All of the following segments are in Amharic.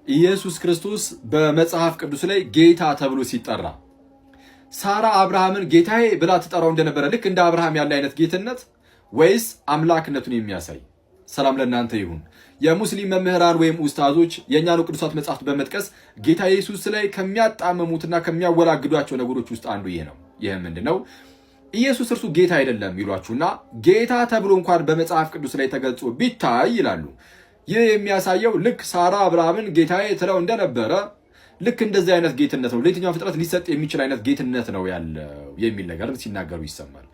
ኢየሱስ ክርስቶስ በመጽሐፍ ቅዱስ ላይ ጌታ ተብሎ ሲጠራ ሳራ አብርሃምን ጌታዬ ብላ ትጠራው እንደነበረ ልክ እንደ አብርሃም ያለ አይነት ጌትነት ወይስ አምላክነቱን የሚያሳይ? ሰላም ለእናንተ ይሁን። የሙስሊም መምህራን ወይም ኡስታዞች የእኛኑ ቅዱሳት መጽሐፍት በመጥቀስ ጌታ ኢየሱስ ላይ ከሚያጣመሙትና ከሚያወላግዷቸው ነገሮች ውስጥ አንዱ ይሄ ነው። ይህ ምንድነው? ኢየሱስ እርሱ ጌታ አይደለም ይሏችሁና ጌታ ተብሎ እንኳን በመጽሐፍ ቅዱስ ላይ ተገልጾ ቢታይ ይላሉ። ይህ የሚያሳየው ልክ ሳራ አብርሃምን ጌታዬ ትለው እንደነበረ ልክ እንደዚህ አይነት ጌትነት ነው፣ ለየትኛው ፍጥረት ሊሰጥ የሚችል አይነት ጌትነት ነው ያለው የሚል ነገር ሲናገሩ ይሰማል።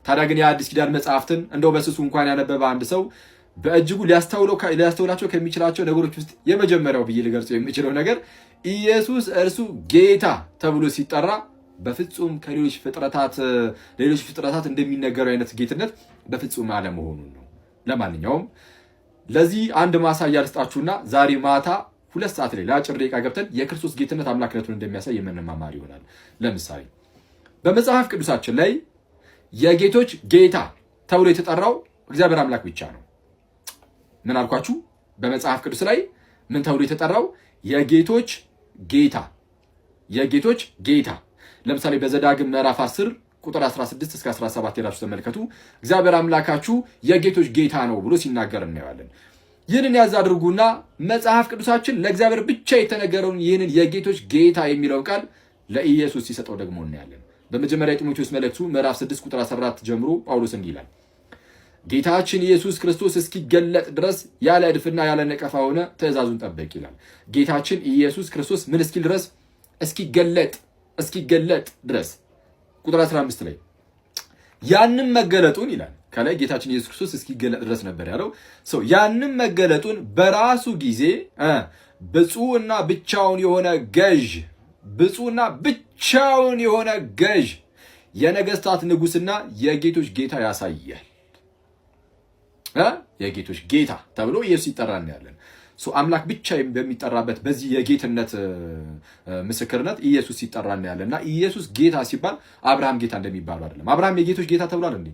ታዲያ ግን የአዲስ ኪዳን መጽሐፍትን እንደው በስሱ እንኳን ያነበበ አንድ ሰው በእጅጉ ሊያስተውላቸው ከሚችላቸው ነገሮች ውስጥ የመጀመሪያው ብዬ ልገልጸው የሚችለው ነገር ኢየሱስ እርሱ ጌታ ተብሎ ሲጠራ በፍጹም ከሌሎች ፍጥረታት እንደሚነገረው አይነት ጌትነት በፍጹም አለመሆኑን ነው። ለማንኛውም ለዚህ አንድ ማሳያ ልስጣችሁና ዛሬ ማታ 2 ሰዓት ላይ ለአጭር ደቂቃ ገብተን የክርስቶስ ጌትነት አምላክነቱን እንደሚያሳይ የምንማማር ይሆናል። ለምሳሌ በመጽሐፍ ቅዱሳችን ላይ የጌቶች ጌታ ተብሎ የተጠራው እግዚአብሔር አምላክ ብቻ ነው። ምን አልኳችሁ? በመጽሐፍ ቅዱስ ላይ ምን ተብሎ የተጠራው? የጌቶች ጌታ። ለምሳሌ በዘዳግም ምዕራፍ 10 ቁጥር 16 እስከ 17 ሄዳችሁ ተመልከቱ። እግዚአብሔር አምላካችሁ የጌቶች ጌታ ነው ብሎ ሲናገር እናያለን። ይህንን ያዝ አድርጉና መጽሐፍ ቅዱሳችን ለእግዚአብሔር ብቻ የተነገረውን ይህንን የጌቶች ጌታ የሚለው ቃል ለኢየሱስ ሲሰጠው ደግሞ እናያለን። በመጀመሪያ ጢሞቴዎስ መልእክቱ ምዕራፍ 6 ቁጥር 14 ጀምሮ ጳውሎስ እንዲህ ይላል፣ ጌታችን ኢየሱስ ክርስቶስ እስኪገለጥ ድረስ ያለ እድፍና ያለ ነቀፋ ሆነ ትእዛዙን ጠበቅ ይላል። ጌታችን ኢየሱስ ክርስቶስ ምን እስኪል ድረስ? እስኪገለጥ ድረስ። ቁጥር 15 ላይ ያንም መገለጡን ይላል። ከላይ ጌታችን ኢየሱስ ክርስቶስ እስኪገለጥ ድረስ ነበር ያለው። ያንም መገለጡን በራሱ ጊዜ ብፁዕና ብቻውን የሆነ ገዥ የነገስታት ንጉስና የጌቶች ጌታ ያሳያል። የጌቶች ጌታ ተብሎ ኢየሱስ ይጠራ እናያለን። አምላክ ብቻ በሚጠራበት በዚህ የጌትነት ምስክርነት ኢየሱስ ሲጠራ እናያለን። እና ኢየሱስ ጌታ ሲባል አብርሃም ጌታ እንደሚባሉ አይደለም። አብርሃም የጌቶች ጌታ ተብሏል እንዴ?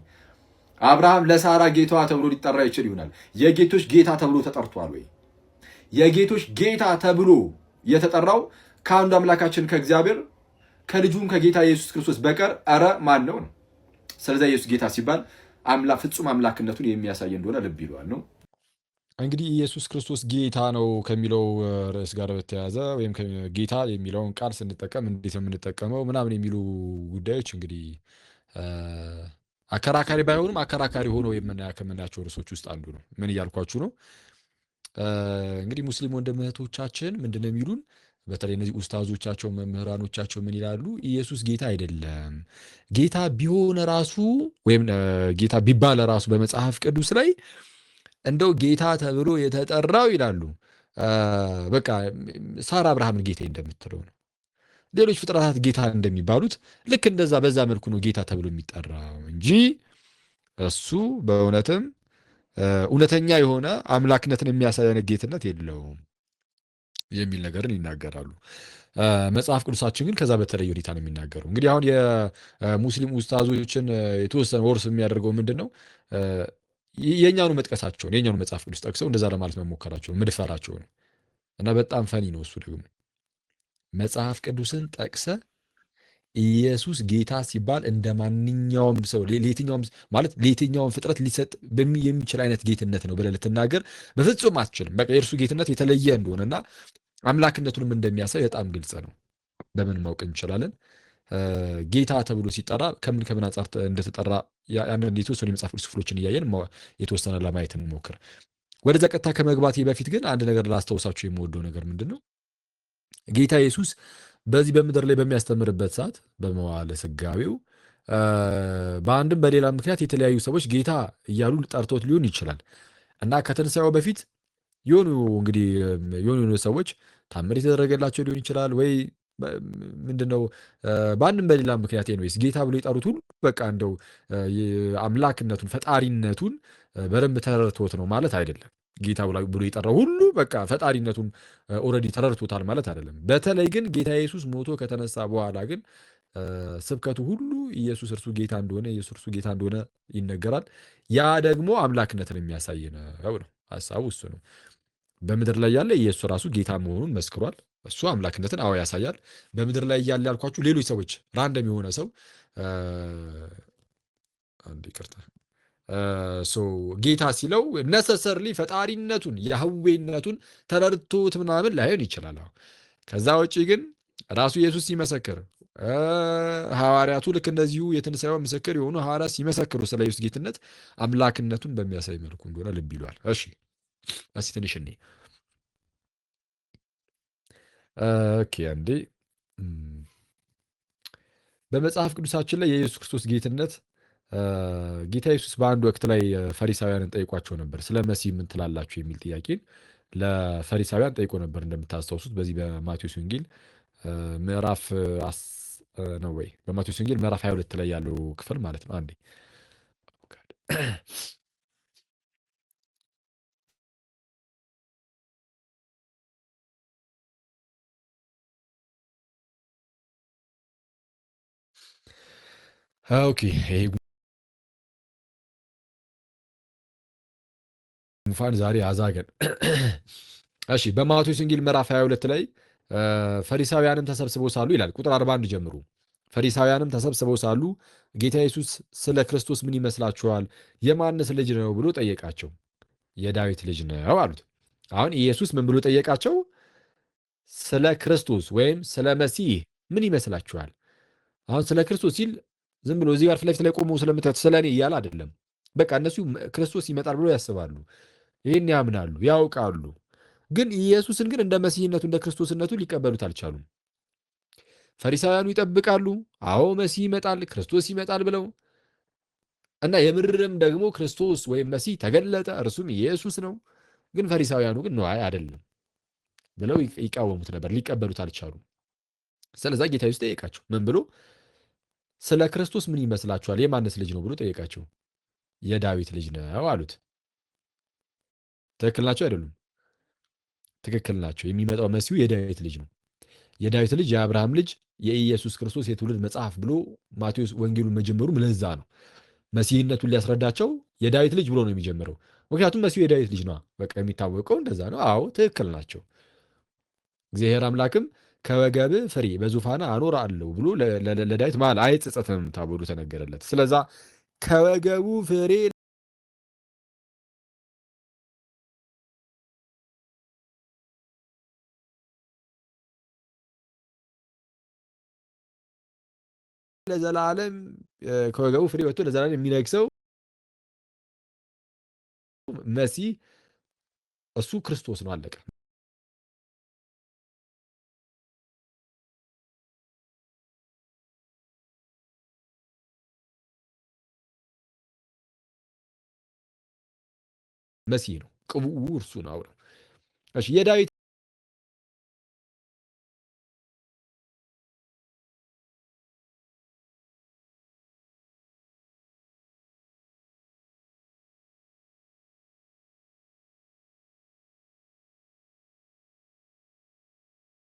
አብርሃም ለሳራ ጌታዋ ተብሎ ሊጠራ ይችል ይሆናል። የጌቶች ጌታ ተብሎ ተጠርቷል ወይ? የጌቶች ጌታ ተብሎ የተጠራው ከአንዱ አምላካችን ከእግዚአብሔር ከልጁም ከጌታ ኢየሱስ ክርስቶስ በቀር ኧረ ማን ነው? ስለዚህ ኢየሱስ ጌታ ሲባል ፍጹም አምላክነቱን የሚያሳይ እንደሆነ ልብ ይለዋል ነው። እንግዲህ ኢየሱስ ክርስቶስ ጌታ ነው ከሚለው ርዕስ ጋር በተያያዘ ወይም ጌታ የሚለውን ቃል ስንጠቀም እንዴት ነው የምንጠቀመው ምናምን የሚሉ ጉዳዮች እንግዲህ አከራካሪ ባይሆኑም አከራካሪ ሆኖ ከምናያቸው ርዕሶች ውስጥ አንዱ ነው። ምን እያልኳችሁ ነው? እንግዲህ ሙስሊም ወንድም እህቶቻችን ምንድነው የሚሉን? በተለይ እነዚህ ኡስታዞቻቸው መምህራኖቻቸው ምን ይላሉ? ኢየሱስ ጌታ አይደለም። ጌታ ቢሆን ራሱ ወይም ጌታ ቢባል ራሱ በመጽሐፍ ቅዱስ ላይ እንደው ጌታ ተብሎ የተጠራው ይላሉ በቃ ሳራ አብርሃምን ጌታ እንደምትለው ነው። ሌሎች ፍጥረታት ጌታ እንደሚባሉት ልክ እንደዛ በዛ መልኩ ነው ጌታ ተብሎ የሚጠራው እንጂ እሱ በእውነትም እውነተኛ የሆነ አምላክነትን የሚያሳይ አይነት ጌትነት የለውም የሚል ነገርን ይናገራሉ። መጽሐፍ ቅዱሳችን ግን ከዛ በተለየ ሁኔታ ነው የሚናገረው። እንግዲህ አሁን የሙስሊም ኡስታዞችን የተወሰነ ወርስ የሚያደርገው ምንድን ነው? የኛኑ መጥቀሳቸውን የኛኑ መጽሐፍ ቅዱስ ጠቅሰው እንደዛ ለማለት መሞከራቸውን ምድፈራቸውን እና በጣም ፈኒ ነው። እሱ ደግሞ መጽሐፍ ቅዱስን ጠቅሰ ኢየሱስ ጌታ ሲባል እንደ ማንኛውም ሰው ለየትኛውም ፍጥረት ሊሰጥ የሚችል አይነት ጌትነት ነው ብለህ ልትናገር በፍጹም አትችልም። በቃ የእርሱ ጌትነት የተለየ እንደሆነና አምላክነቱንም እንደሚያሳይ በጣም ግልጽ ነው። በምን ማወቅ እንችላለን? ጌታ ተብሎ ሲጠራ ከምን አንጻር እንደተጠራ ያንን የተወሰኑ የመጽሐፍ ቅዱስ ክፍሎችን እያየን የተወሰነ ለማየት እንሞክር። ወደዛ ቀጥታ ከመግባቴ በፊት ግን አንድ ነገር ላስታውሳችሁ የምወደው ነገር ምንድን ነው? ጌታ ኢየሱስ በዚህ በምድር ላይ በሚያስተምርበት ሰዓት በመዋዕለ ሥጋዌው በአንድም በሌላ ምክንያት የተለያዩ ሰዎች ጌታ እያሉ ጠርቶት ሊሆን ይችላል እና ከትንሣኤው በፊት የሆኑ ሰዎች ታምር የተደረገላቸው ሊሆን ይችላል ወይ ምንድነው በአንድም በሌላ ምክንያት ወይስ ጌታ ብሎ የጠሩት ሁሉ በቃ እንደው አምላክነቱን ፈጣሪነቱን በደንብ ተረድቶት ነው ማለት አይደለም። ጌታ ብሎ የጠራው ሁሉ በቃ ፈጣሪነቱን ኦልሬዲ ተረድቶታል ማለት አይደለም። በተለይ ግን ጌታ ኢየሱስ ሞቶ ከተነሳ በኋላ ግን ስብከቱ ሁሉ ኢየሱስ እርሱ ጌታ እንደሆነ ይነገራል። ያ ደግሞ አምላክነትን የሚያሳይ ነው። ሐሳቡ እሱ ነው። በምድር ላይ ያለ ኢየሱስ ራሱ ጌታ መሆኑን መስክሯል። እሱ አምላክነትን አዎ ያሳያል። በምድር ላይ ያለ ያልኳችሁ ሌሎች ሰዎች ራንደም የሆነ ሰው አንድ ይቅርታ ጌታ ሲለው ነሰሰርሊ ፈጣሪነቱን ያህዌነቱን ተረድቶት ምናምን ላይሆን ይችላል። ከዛ ውጪ ግን ራሱ ኢየሱስ ሲመሰክር ሐዋርያቱ ልክ እንደዚሁ የትንሣኤው ምስክር የሆኑ ሐዋርያት ሲመሰክሩ ስለ ኢየሱስ ጌትነት አምላክነቱን በሚያሳይ መልኩ እንደሆነ ልብ ይሏል። እሺ እስኪ ትንሽ እኔ ኦኬ አንዴ በመጽሐፍ ቅዱሳችን ላይ የኢየሱስ ክርስቶስ ጌትነት ጌታ ኢየሱስ በአንድ ወቅት ላይ ፈሪሳውያንን ጠይቋቸው ነበር። ስለ መሲህ ምን ትላላችሁ የሚል ጥያቄን ለፈሪሳውያን ጠይቆ ነበር። እንደምታስታውሱት በዚህ በማቴዎስ ወንጌል ምዕራፍ ነው ወይ በማቴዎስ ወንጌል ምዕራፍ 22 ላይ ያለው ክፍል ማለት ነው። አንዴ ኦኬ ይሄ ጉንፋን ዛሬ አዛገን። እሺ በማቴዎስ ወንጌል ምዕራፍ 22 ላይ ፈሪሳውያንም ተሰብስበው ሳሉ ይላል ቁጥር 41 ጀምሮ ፈሪሳውያንም ተሰብስበው ሳሉ ጌታ ኢየሱስ ስለ ክርስቶስ ምን ይመስላችኋል? የማንስ ልጅ ነው ብሎ ጠየቃቸው። የዳዊት ልጅ ነው አሉት። አሁን ኢየሱስ ምን ብሎ ጠየቃቸው? ስለ ክርስቶስ ወይም ስለ መሲህ ምን ይመስላችኋል? አሁን ስለ ክርስቶስ ሲል ዝም ብሎ እዚህ ጋር ፊት ለፊት ላይ ቆሞ ስለምታት ስለ እኔ እያለ አይደለም። በቃ እነሱ ክርስቶስ ይመጣል ብሎ ያስባሉ፣ ይህን ያምናሉ፣ ያውቃሉ። ግን ኢየሱስን ግን እንደ መሲህነቱ እንደ ክርስቶስነቱ ሊቀበሉት አልቻሉም። ፈሪሳውያኑ ይጠብቃሉ፣ አዎ መሲህ ይመጣል፣ ክርስቶስ ይመጣል ብለው እና የምርም ደግሞ ክርስቶስ ወይም መሲህ ተገለጠ፣ እርሱም ኢየሱስ ነው። ግን ፈሪሳውያኑ ግን ነው አይደለም ብለው ይቃወሙት ነበር፣ ሊቀበሉት አልቻሉም። ስለዛ ጌታ ኢየሱስ ጠየቃቸው። ምን ብሎ? ስለ ክርስቶስ ምን ይመስላችኋል? የማንስ ልጅ ነው ብሎ ጠየቃቸው። የዳዊት ልጅ ነው አሉት። ትክክል ናቸው አይደሉም? ትክክል ናቸው። የሚመጣው መሲሁ የዳዊት ልጅ ነው። የዳዊት ልጅ የአብርሃም ልጅ የኢየሱስ ክርስቶስ የትውልድ መጽሐፍ ብሎ ማቴዎስ ወንጌሉን መጀመሩም ለዛ ነው። መሲህነቱን ሊያስረዳቸው የዳዊት ልጅ ብሎ ነው የሚጀምረው። ምክንያቱም መሲሁ የዳዊት ልጅ ነው። በቃ የሚታወቀው እንደዛ ነው። አዎ ትክክል ናቸው። እግዚአብሔር አምላክም ከወገብ ፍሬ በዙፋና አኖራለሁ ብሎ ለዳዊት ማል አይጸጸትም ተብሎ ተነገረለት። ስለዛ ከወገቡ ፍሬ ለዘላለም ከወገቡ ፍሬ ወጥቶ ለዘላለም የሚነግሰው መሲህ እሱ ክርስቶስ ነው። አለቀ። መሲህ ነው። ቅቡኡ እርሱ ነው። እሺ የዳዊት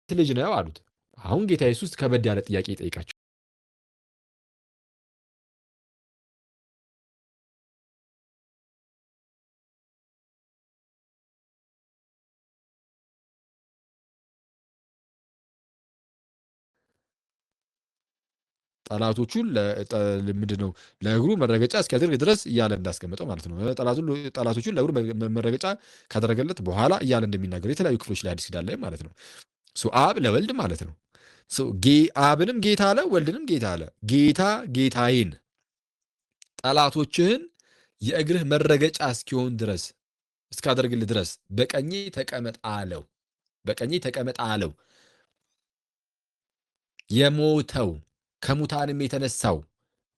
ልጅ ነው አሉት። አሁን ጌታ ኢየሱስ ከበድ ያለ ጥያቄ ይጠይቃቸው። ጠላቶቹን ምንድን ነው ለእግሩ መረገጫ እስኪያደርግ ድረስ እያለ እንዳስቀመጠው ማለት ነው። ጠላቶቹን ለእግሩ መረገጫ ካደረገለት በኋላ እያለ እንደሚናገር የተለያዩ ክፍሎች ላይ አዲስ ኪዳን ላይ ማለት ነው። አብ ለወልድ ማለት ነው። አብንም ጌታ አለ፣ ወልድንም ጌታ አለ። ጌታ ጌታዬን ጠላቶችህን የእግርህ መረገጫ እስኪሆን ድረስ እስካደርግልህ ድረስ በቀኜ ተቀመጥ አለው። በቀኜ ተቀመጥ አለው። የሞተው ከሙታንም የተነሳው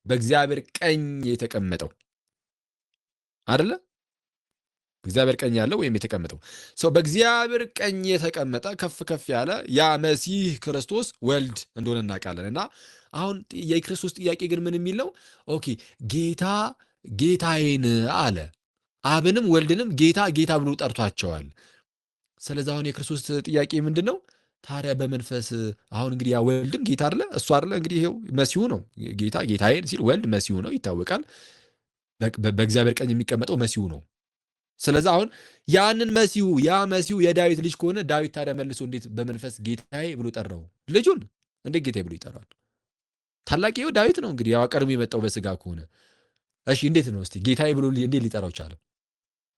በእግዚአብሔር ቀኝ የተቀመጠው አይደለ? እግዚአብሔር ቀኝ ያለው ወይም የተቀመጠው ሰው በእግዚአብሔር ቀኝ የተቀመጠ ከፍ ከፍ ያለ ያ መሲህ ክርስቶስ ወልድ እንደሆነ እናውቃለን። እና አሁን የክርስቶስ ጥያቄ ግን ምን የሚል ነው? ኦኬ ጌታ ጌታዬን አለ። አብንም ወልድንም ጌታ ጌታ ብሎ ጠርቷቸዋል። ስለዚህ አሁን የክርስቶስ ጥያቄ ምንድን ነው ታዲያ? በመንፈስ አሁን እንግዲህ ያ ወልድም ጌታ አይደለ? እሱ አይደለ? እንግዲህ ይሄው መሲሁ ነው። ጌታ ጌታዬን ሲል ወልድ መሲሁ ነው ይታወቃል። በእግዚአብሔር ቀኝ የሚቀመጠው መሲሁ ነው። ስለዚህ አሁን ያንን ያ መሲሁ የዳዊት ልጅ ከሆነ ዳዊት ታዲያ መልሶ እንዴት በመንፈስ ጌታዬ ብሎ ጠራው? ልጁን እንዴት ጌታዬ ብሎ ይጠራል? ታላቂው ዳዊት ነው እንግዲህ ያው ቀድሞ የመጣው በስጋ ከሆነ እሺ፣ እንዴት ነው እስቲ ጌታዬ ብሎ እንዴት ሊጠራው ቻለ?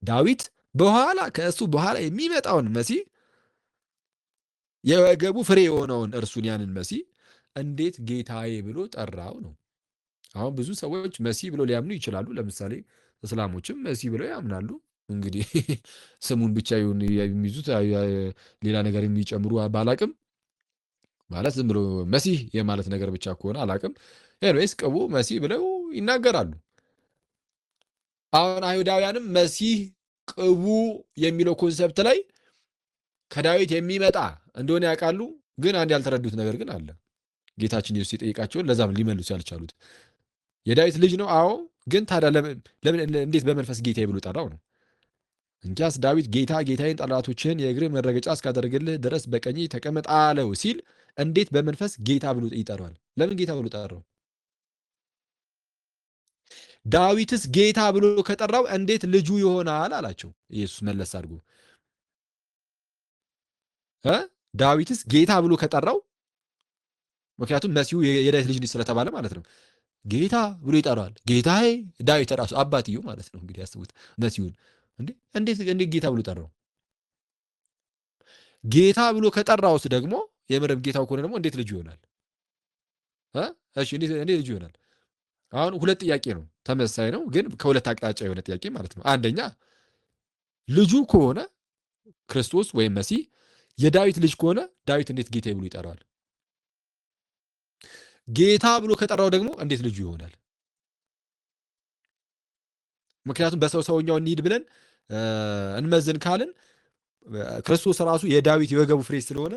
ዳዊት በኋላ ከእሱ በኋላ የሚመጣውን መሲህ የወገቡ ፍሬ የሆነውን እርሱን ያንን መሲህ እንዴት ጌታዬ ብሎ ጠራው ነው። አሁን ብዙ ሰዎች መሲህ ብሎ ሊያምኑ ይችላሉ። ለምሳሌ እስላሞችም መሲህ ብለው ያምናሉ። እንግዲህ ስሙን ብቻ ይሁን የሚይዙት ሌላ ነገር የሚጨምሩ ባላቅም ማለት ዝም ብሎ መሲህ የማለት ነገር ብቻ ከሆነ አላቅም። ኤንዌይስ ቅቡ መሲህ ብለው ይናገራሉ። አሁን አይሁዳውያንም መሲህ ቅቡ የሚለው ኮንሰፕት ላይ ከዳዊት የሚመጣ እንደሆነ ያውቃሉ። ግን አንድ ያልተረዱት ነገር ግን አለ። ጌታችን ኢየሱስ የጠየቃቸውን ለዛም ሊመልሱ ያልቻሉት የዳዊት ልጅ ነው። አዎ፣ ግን ታዲያ ለምን እንዴት በመንፈስ ጌታዬ ብሎ ጠራው ነው። እንኪያስ ዳዊት ጌታ ጌታዬን ጠላቶችህን የእግርህ መረገጫ እስካደርግልህ ድረስ በቀኜ ተቀመጥ አለው ሲል እንዴት በመንፈስ ጌታ ብሎ ይጠራዋል? ለምን ጌታ ብሎ ጠራው? ዳዊትስ ጌታ ብሎ ከጠራው እንዴት ልጁ ይሆናል አላቸው። ኢየሱስ መለስ አድርጎ ዳዊትስ ጌታ ብሎ ከጠራው፣ ምክንያቱም መሲሁ የዳዊት ልጅ ስለተባለ ማለት ነው። ጌታ ብሎ ይጠራዋል። ጌታዬ ዳዊት ራሱ አባትየው ማለት ነው። እንግዲህ ያስቡት መሲሁን እንዴት ጌታ ብሎ ጠራው? ጌታ ብሎ ከጠራውስ ደግሞ የምርም ጌታው ከሆነ ደግሞ እንዴት ልጁ ይሆናል? እሺ እንዴት ልጁ ይሆናል? አሁን ሁለት ጥያቄ ነው፣ ተመሳሳይ ነው፣ ግን ከሁለት አቅጣጫ የሆነ ጥያቄ ማለት ነው። አንደኛ ልጁ ከሆነ ክርስቶስ ወይም መሲህ የዳዊት ልጅ ከሆነ ዳዊት እንዴት ጌታ ብሎ ይጠራዋል? ጌታ ብሎ ከጠራው ደግሞ እንዴት ልጁ ይሆናል? ምክንያቱም በሰውኛው እንሂድ ብለን እንመዝን ካልን ክርስቶስ ራሱ የዳዊት የወገቡ ፍሬ ስለሆነ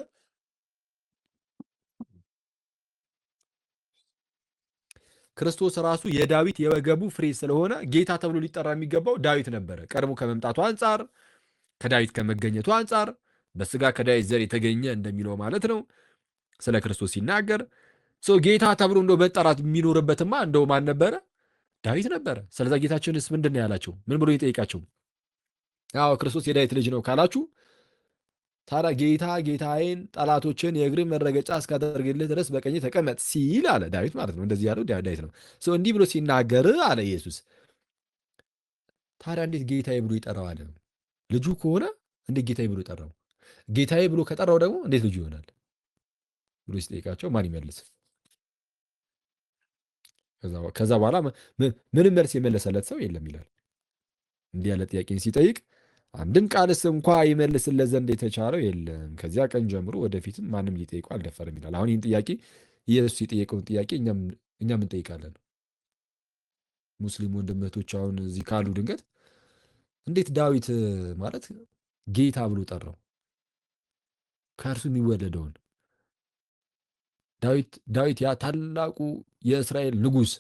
ክርስቶስ ራሱ የዳዊት የወገቡ ፍሬ ስለሆነ ጌታ ተብሎ ሊጠራ የሚገባው ዳዊት ነበረ። ቀድሞ ከመምጣቱ አንጻር፣ ከዳዊት ከመገኘቱ አንጻር፣ በስጋ ከዳዊት ዘር የተገኘ እንደሚለው ማለት ነው። ስለ ክርስቶስ ሲናገር ጌታ ተብሎ እንደው መጠራት የሚኖርበትማ እንደው ማን ነበረ? ዳዊት ነበረ። ስለዛ ጌታችንስ ምንድን ነው ያላቸው? ምን ብሎ ይጠይቃቸው? አዎ ክርስቶስ የዳዊት ልጅ ነው ካላችሁ ታዲያ ጌታ ጌታዬን ጠላቶችን የእግር መረገጫ እስካደርግልህ ድረስ በቀኝ ተቀመጥ ሲል አለ ዳዊት ማለት ነው። እንደዚህ ያለው ዳዊት ነው። እንዲህ ብሎ ሲናገር አለ ኢየሱስ። ታዲያ እንዴት ጌታዬ ብሎ ይጠራዋል? ልጁ ከሆነ እንዴት ጌታዬ ብሎ ጠራው? ጌታዬ ብሎ ከጠራው ደግሞ እንዴት ልጁ ይሆናል ብሎ ሲጠይቃቸው ማን ይመልስ? ከዛ በኋላ ምንም መልስ የመለሰለት ሰው የለም ይላል። እንዲህ ያለ ጥያቄን ሲጠይቅ አንድም ቃልስ እንኳ ይመልስለት ዘንድ የተቻለው የለም። ከዚያ ቀን ጀምሮ ወደፊትም ማንም ሊጠይቁ አልደፈርም ይላል። አሁን ይህን ጥያቄ ኢየሱስ የጠየቀውን ጥያቄ እኛም እንጠይቃለን። ሙስሊም ወንድም እህቶች አሁን እዚህ ካሉ ድንገት እንዴት ዳዊት ማለት ጌታ ብሎ ጠራው? ከእርሱ የሚወለደውን ዳዊት ያ ታላቁ የእስራኤል ንጉሥ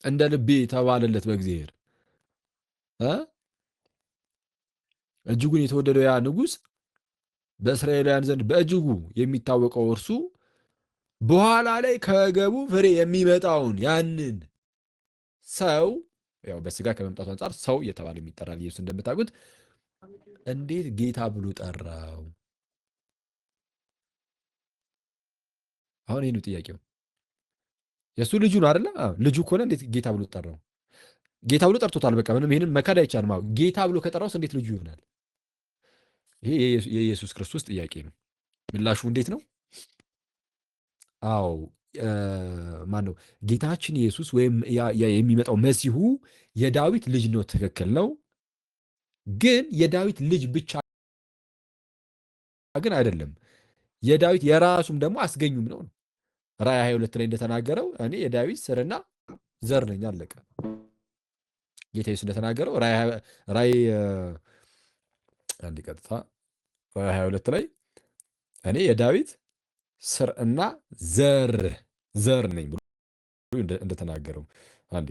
እንደ ልቤ ተባለለት በእግዚአብሔር እጅጉን የተወደደው ያ ንጉሥ በእስራኤላውያን ዘንድ በእጅጉ የሚታወቀው እርሱ በኋላ ላይ ከወገቡ ፍሬ የሚመጣውን ያንን ሰው ያው በስጋ ከመምጣቱ አንጻር ሰው እየተባለ የሚጠራል ኢየሱስ እንደምታውቁት እንዴት ጌታ ብሎ ጠራው? አሁን ይሄ ነው ጥያቄው። የእሱ ልጁ ነው አይደለ? ልጁ ከሆነ እንዴት ጌታ ብሎ ጠራው? ጌታ ብሎ ጠርቶታል። በቃ ምንም ይሄንን መካድ አይቻልም። ጌታ ብሎ ከጠራውስ እንዴት ልጁ ይሆናል? ይሄ የኢየሱስ ክርስቶስ ጥያቄ ነው። ምላሹ እንዴት ነው? አዎ ማን ነው? ጌታችን ኢየሱስ ወይም የሚመጣው መሲሁ የዳዊት ልጅ ነው። ትክክል ነው። ግን የዳዊት ልጅ ብቻ ግን አይደለም። የዳዊት የራሱም ደግሞ አስገኙም ነው። ራእይ 22 ላይ እንደተናገረው እኔ የዳዊት ስርና ዘር ነኝ አለቀ። ጌታ ኢየሱስ እንደተናገረው ራእይ አንድ ቀጥታ ራእይ 22 ላይ እኔ የዳዊት ስር እና ዘር ነኝ ብሎ እንደተናገረው አንዴ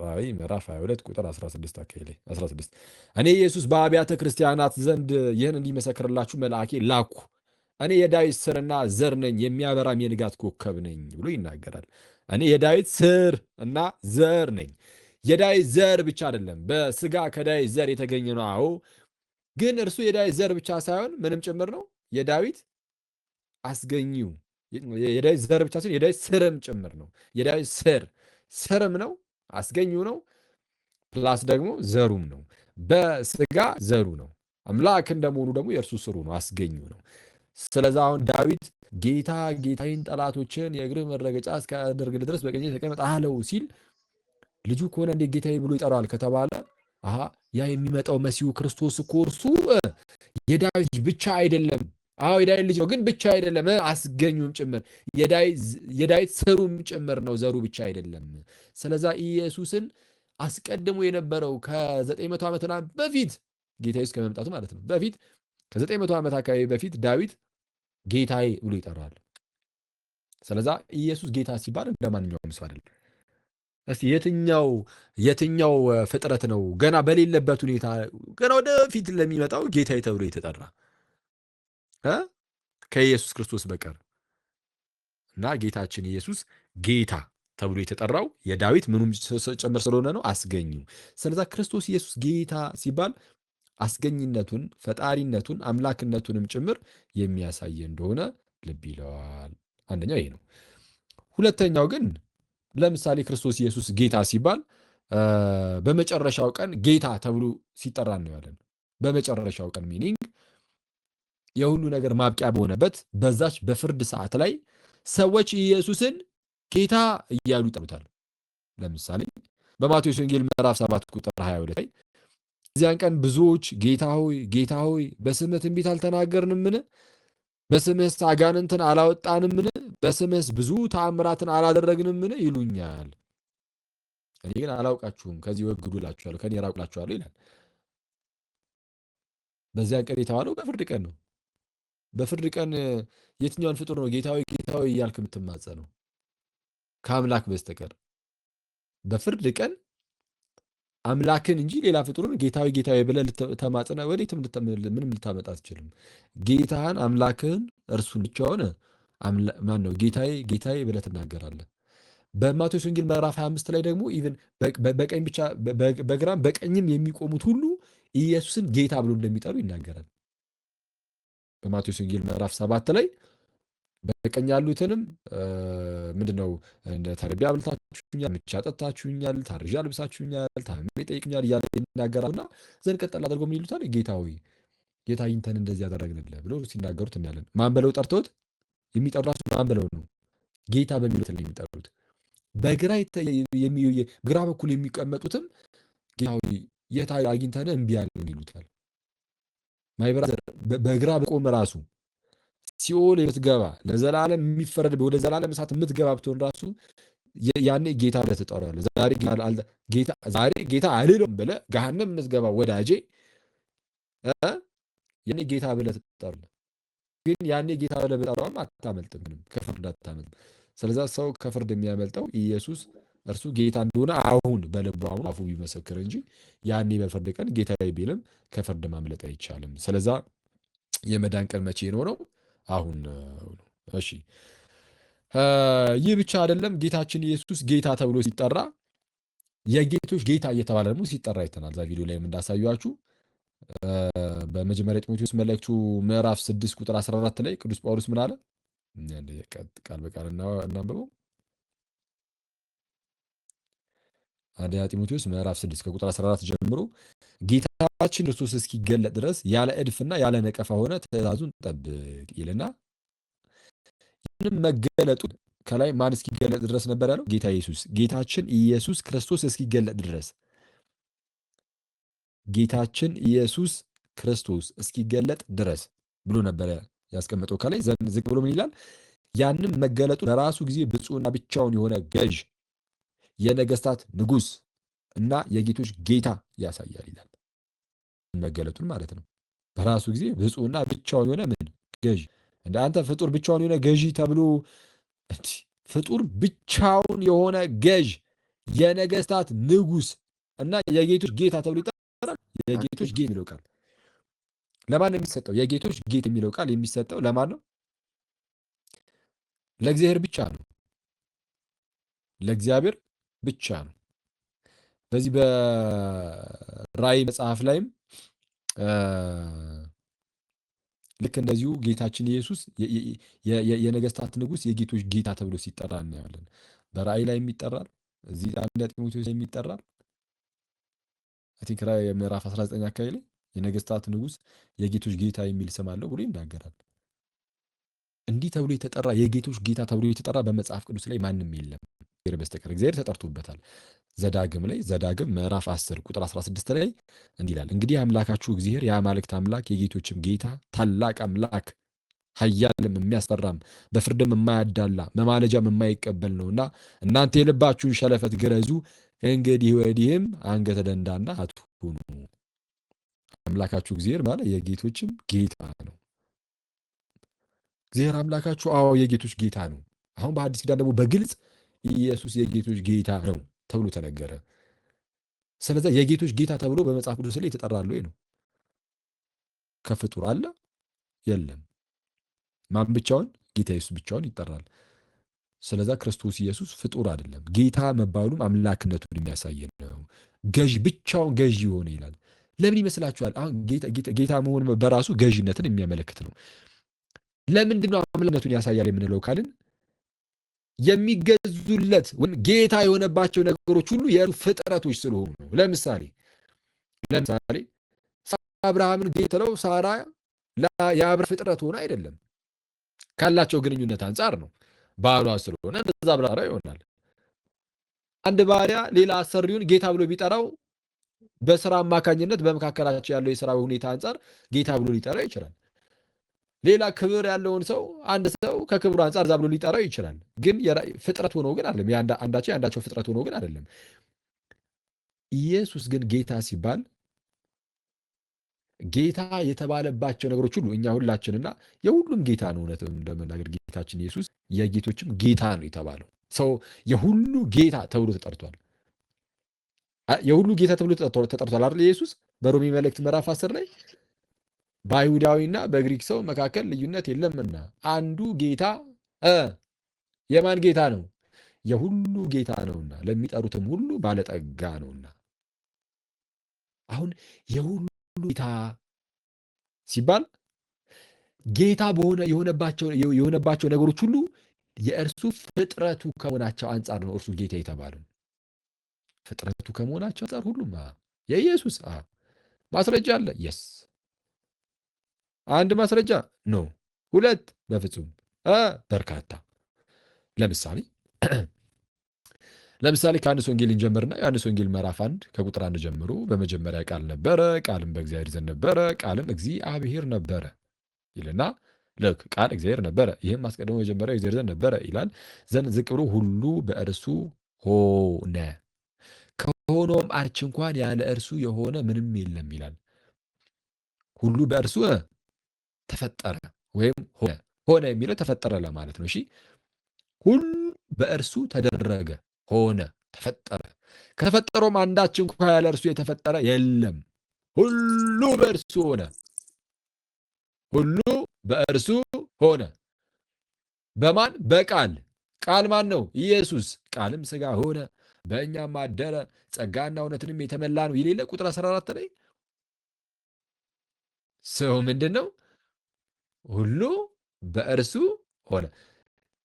ራእይ ምዕራፍ 22 ቁጥር 16 አካባቢ ላይ 16 እኔ ኢየሱስ በአብያተ ክርስቲያናት ዘንድ ይህን እንዲመሰክርላችሁ መልአኬ ላኩ። እኔ የዳዊት ስርና ዘር ነኝ፣ የሚያበራም የንጋት ኮከብ ነኝ ብሎ ይናገራል። እኔ የዳዊት ስር እና ዘር ነኝ፣ የዳዊት ዘር ብቻ አይደለም፣ በስጋ ከዳዊት ዘር የተገኘ ነው። አዎ፣ ግን እርሱ የዳዊት ዘር ብቻ ሳይሆን ምንም ጭምር ነው፣ የዳዊት አስገኚው። የዳዊት ዘር ብቻ ሳይሆን የዳዊት ስርም ጭምር ነው። የዳዊት ስርም ነው፣ አስገኚው ነው፣ ፕላስ ደግሞ ዘሩም ነው። በስጋ ዘሩ ነው፣ አምላክ እንደመሆኑ ደግሞ የእርሱ ስሩ ነው፣ አስገኚው ነው። ስለዚ አሁን ዳዊት ጌታ ጌታዬን ጠላቶችን የእግርህ መረገጫ እስካደርግልህ ድረስ በቀኜ ተቀመጥ አለው ሲል ልጁ ከሆነ እንዴት ጌታዬ ብሎ ይጠራዋል ከተባለ ያ የሚመጣው መሲሁ ክርስቶስ እኮ እርሱ የዳዊት ልጅ ብቻ አይደለም። አዎ የዳዊት ልጅ ነው፣ ግን ብቻ አይደለም፣ አስገኙም ጭምር የዳዊት ስሩም ጭምር ነው፣ ዘሩ ብቻ አይደለም። ስለዛ ኢየሱስን አስቀድሞ የነበረው ከ900 ዓመት በፊት ጌታ ኢየሱስ ከመምጣቱ ማለት ነው በፊት ከ900 ዓመት አካባቢ በፊት ዳዊት ጌታዬ ብሎ ይጠራዋል። ስለዛ ኢየሱስ ጌታ ሲባል እንደማንኛውም ሰው አይደለም። እስቲ የትኛው ፍጥረት ነው ገና በሌለበት ሁኔታ ገና ወደፊት ለሚመጣው ጌታዬ ተብሎ የተጠራ ከኢየሱስ ክርስቶስ በቀር? እና ጌታችን ኢየሱስ ጌታ ተብሎ የተጠራው የዳዊት ምኑም ጭምር ስለሆነ ነው፣ አስገኙ። ስለዛ ክርስቶስ ኢየሱስ ጌታ ሲባል አስገኝነቱን፣ ፈጣሪነቱን፣ አምላክነቱንም ጭምር የሚያሳይ እንደሆነ ልብ ይለዋል። አንደኛው ይሄ ነው። ሁለተኛው ግን ለምሳሌ ክርስቶስ ኢየሱስ ጌታ ሲባል በመጨረሻው ቀን ጌታ ተብሎ ሲጠራ እናያለን። በመጨረሻው ቀን ሚኒንግ የሁሉ ነገር ማብቂያ በሆነበት በዛች በፍርድ ሰዓት ላይ ሰዎች ኢየሱስን ጌታ እያሉ ይጠሩታል። ለምሳሌ በማቴዎስ ወንጌል ምዕራፍ 7 ቁጥር 22 ላይ እዚያን ቀን ብዙዎች ጌታ ሆይ ጌታ ሆይ በስምህ ትንቢት አልተናገርንምን? በስምህስ አጋንንትን አላወጣንምን? በስምህስ ብዙ ተአምራትን አላደረግንምን? ይሉኛል። እኔ ግን አላውቃችሁም፣ ከዚህ ወግዱ እላችኋለሁ፣ ከኔ ራቁ እላችኋለሁ ይላል። በዚያን ቀን የተባለው በፍርድ ቀን ነው። በፍርድ ቀን የትኛውን ፍጡር ነው ጌታዊ ጌታዊ እያልክ የምትማጸነው ከአምላክ በስተቀር? በፍርድ ቀን አምላክን እንጂ ሌላ ፍጡርን ጌታዊ ጌታዊ ብለህ ልተማጸነ ወዴትም ምንም ልታመጣ አትችልም። ጌታህን አምላክህን እርሱን ብቻ ሆነ ማን ነው ጌታዬ ጌታዬ ብለህ ትናገራለህ። በማቴዎስ ወንጌል ምዕራፍ 25 ላይ ደግሞ ኢቭን በቀኝ ብቻ በግራም በቀኝም የሚቆሙት ሁሉ ኢየሱስን ጌታ ብሎ እንደሚጠሩ ይናገራል። በማቴዎስ ወንጌል ምዕራፍ 7 ላይ በቀኝ ያሉትንም ምንድነው ተርቤ አብልታችሁኛል፣ ምቼ አጠጥታችሁኛል፣ ታርዤ አልብሳችሁኛል፣ ታምሜ ጠይቁኛል እያለ ይናገራሉና ዘንድ ቀጠል አድርገው ምን ይሉታል? ጌታ ሆይ ጌታ ይንተን እንደዚህ ያደረግንልህ ብሎ ሲናገሩት እናያለን። ማን ብለው ጠርተውት የሚጠሩት ማን ብለው ነው? ጌታ በሚሉት ላይ የሚጠሩት። በግራ በኩል የሚቀመጡትም ጌታ ሆይ የት አግኝተን እምቢ አልን ይሉታል። ማይበራ በግራ በቆም ራሱ ሲኦል የምትገባ ለዘላለም የሚፈረድ ወደ ዘላለም እሳት የምትገባ ብትሆን ራሱ ያኔ ጌታ ብለህ ትጠራዋለህ። ዛሬ ጌታ አልልም ብለህ ገሃነም የምትገባ ወዳጄ ያኔ ጌታ ብለህ ትጠራለህ። ግን ያኔ ጌታ ብለህ ብጠራውም አታመልጥም፣ ምንም ከፍርድ አታመልጥም። ስለዛ ሰው ከፍርድ የሚያመልጠው ኢየሱስ እርሱ ጌታ እንደሆነ አሁን በልቡ አሁን አፉ ቢመሰክር እንጂ ያኔ በፍርድ ቀን ጌታ ቢልም ከፍርድ ማምለጥ አይቻልም። ስለዛ የመዳን ቀን መቼ ነው? አሁን ነው። እሺ ይህ ብቻ አይደለም። ጌታችን ኢየሱስ ጌታ ተብሎ ሲጠራ የጌቶች ጌታ እየተባለ ደግሞ ሲጠራ አይተናል። እዛ ቪዲዮ ላይም እንዳሳያችሁ በመጀመሪያ ጢሞቴዎስ መልእክቱ ምዕራፍ 6 ቁጥር 14 ላይ ቅዱስ ጳውሎስ ምን አለ? ቃል በቃል እናንብበው። አንደኛ ጢሞቴዎስ ምዕራፍ 6 ከቁጥር 14 ጀምሮ ጌታችን ክርስቶስ እስኪገለጥ ድረስ ያለ እድፍና ያለ ነቀፋ ሆነ ትእዛዙን ጠብቅ ይልና ይህንም መገለጡ ከላይ ማን እስኪገለጥ ድረስ ነበር ያለው? ጌታ ኢየሱስ ጌታችን ኢየሱስ ክርስቶስ እስኪገለጥ ድረስ ጌታችን ኢየሱስ ክርስቶስ እስኪገለጥ ድረስ ብሎ ነበረ ያስቀመጠው። ከላይ ዝቅ ብሎ ምን ይላል? ያንም መገለጡ በራሱ ጊዜ ብፁዕና ብቻውን የሆነ ገዥ የነገስታት ንጉስ እና የጌቶች ጌታ ያሳያል ይላል። መገለጡን ማለት ነው። በራሱ ጊዜ ብፁዕና ብቻውን የሆነ ምን ገዥ። እንደ አንተ ፍጡር ብቻውን የሆነ ገዢ ተብሎ ፍጡር ብቻውን የሆነ ገዥ የነገስታት ንጉስ እና የጌቶች ጌታ ተብሎ ይጠራል። የጌቶች ጌታ የሚለው ቃል ለማን ነው የሚሰጠው? የጌቶች ጌታ የሚለው ቃል የሚሰጠው ለማን ነው? ለእግዚአብሔር ብቻ ነው። ለእግዚአብሔር ብቻ ነው። በዚህ በራእይ መጽሐፍ ላይም ልክ እንደዚሁ ጌታችን ኢየሱስ የነገስታት ንጉሥ የጌቶች ጌታ ተብሎ ሲጠራ እናያለን። በራእይ ላይ ይጠራል። እዚህ አንደኛ ጢሞቴዎስ ላይ ይጠራል። አይ ቲንክ ራእይ ምዕራፍ 19 አካባቢ ላይ የነገስታት ንጉሥ የጌቶች ጌታ የሚል ስም አለው ብሎ ይናገራል። እንዲህ ተብሎ የተጠራ የጌቶች ጌታ ተብሎ የተጠራ በመጽሐፍ ቅዱስ ላይ ማንም የለም እግዚአብሔር በስተቀር። እግዚአብሔር ተጠርቶበታል። ዘዳግም ምዕራፍ 10 ቁጥር 16 ላይ እንዲህ ይላል፣ እንግዲህ አምላካችሁ እግዚአብሔር የአማልክት አምላክ የጌቶችም ጌታ ታላቅ አምላክ ኃያልም የሚያስፈራም በፍርድም የማያዳላ መማለጃም የማይቀበል ነውና እናንተ የልባችሁን ሸለፈት ግረዙ፣ እንግዲህ ወዲህም አንገተ ደንዳና አትሁኑ። አምላካችሁ እግዚአብሔር ማለት የጌቶችም ጌታ ነው። እግዚአብሔር አምላካችሁ አዎ የጌቶች ጌታ ነው። አሁን በአዲስ ኪዳን ደግሞ በግልጽ ኢየሱስ የጌቶች ጌታ ነው ተብሎ ተነገረ። ስለዚህ የጌቶች ጌታ ተብሎ በመጽሐፍ ቅዱስ ላይ የተጠራሉ ነው። ከፍጡር አለ የለም። ማን ብቻውን? ጌታ ኢየሱስ ብቻውን ይጠራል። ስለዛ ክርስቶስ ኢየሱስ ፍጡር አይደለም። ጌታ መባሉም አምላክነቱን የሚያሳይ ነው። ገዥ ብቻውን ገዥ ሆነ ይላል። ለምን ይመስላችኋል? አሁን ጌታ መሆን በራሱ ገዥነትን የሚያመለክት ነው። ለምንድን ነው አምላክነቱን ያሳያል የምንለው ካልን የሚገዙለት ወይም ጌታ የሆነባቸው ነገሮች ሁሉ የእርሱ ፍጥረቶች ስለሆኑ ነው። ለምሳሌ አብርሃምን ጌታ ነው፣ ሳራ የአብርሃም ፍጥረት ሆነ አይደለም። ካላቸው ግንኙነት አንጻር ነው። ባሏ ስለሆነ እንደዛ ብላ ይሆናል። አንድ ባሪያ ሌላ አሰሪውን ጌታ ብሎ ቢጠራው በስራ አማካኝነት በመካከላቸው ያለው የስራ ሁኔታ አንጻር ጌታ ብሎ ሊጠራው ይችላል። ሌላ ክብር ያለውን ሰው አንድ ሰው ከክብሩ አንጻር ዛ ብሎ ሊጠራው ይችላል። ግን ፍጥረት ሆኖ ግን አይደለም። የአንዳቸው ፍጥረት ሆኖ ግን አይደለም። ኢየሱስ ግን ጌታ ሲባል ጌታ የተባለባቸው ነገሮች ሁሉ እኛ ሁላችንና የሁሉም ጌታ ነው። እውነትም እንደመናገር ጌታችን ኢየሱስ የጌቶችም ጌታ ነው የተባለው ሰው የሁሉ ጌታ ተብሎ ተጠርቷል። የሁሉ ጌታ ተብሎ ተጠርቷል አይደል? ኢየሱስ በሮሜ መልእክት ምዕራፍ 10 ላይ በአይሁዳዊና በግሪክ ሰው መካከል ልዩነት የለምና አንዱ ጌታ የማን ጌታ ነው? የሁሉ ጌታ ነውና ለሚጠሩትም ሁሉ ባለጠጋ ነውና። አሁን የሁሉ ጌታ ሲባል ጌታ የሆነባቸው ነገሮች ሁሉ የእርሱ ፍጥረቱ ከመሆናቸው አንጻር ነው እርሱ ጌታ የተባለው። ፍጥረቱ ከመሆናቸው አንጻር ሁሉም የኢየሱስ ማስረጃ አለ። የስ አንድ ማስረጃ ነው፣ ሁለት በፍጹም በርካታ። ለምሳሌ ከዮሐንስ ወንጌል እንጀምርና ዮሐንስ ወንጌል ምዕራፍ 1 ከቁጥር 1 ጀምሮ በመጀመሪያ ቃል ነበረ፣ ቃልም በእግዚአብሔር ዘንድ ነበረ፣ ቃልም እግዚአብሔር ነበረ ይልና ልክ ቃል እግዚአብሔር ነበረ፣ ይህም አስቀድሞ መጀመሪያ እግዚአብሔር ዘንድ ነበረ ይላል። ዘንድ ዝቅ ብሎ ሁሉ በእርሱ ሆነ፣ ከሆነውም አንዳች እንኳን ያለ እርሱ የሆነ ምንም የለም ይላል። ሁሉ በእርሱ ተፈጠረ ወይም ሆነ የሚለው ተፈጠረ ለማለት ነው። እሺ ሁሉ በእርሱ ተደረገ፣ ሆነ፣ ተፈጠረ። ከተፈጠረውም አንዳች እንኳን ያለ እርሱ የተፈጠረ የለም። ሁሉ በእርሱ ሆነ፣ ሁሉ በእርሱ ሆነ። በማን? በቃል። ቃል ማን ነው? ኢየሱስ። ቃልም ሥጋ ሆነ በእኛም አደረ፣ ጸጋና እውነትንም የተመላ ነው ይሌለ ቁጥር 14 ላይ ሰው ምንድን ነው? ሁሉ በእርሱ ሆነ።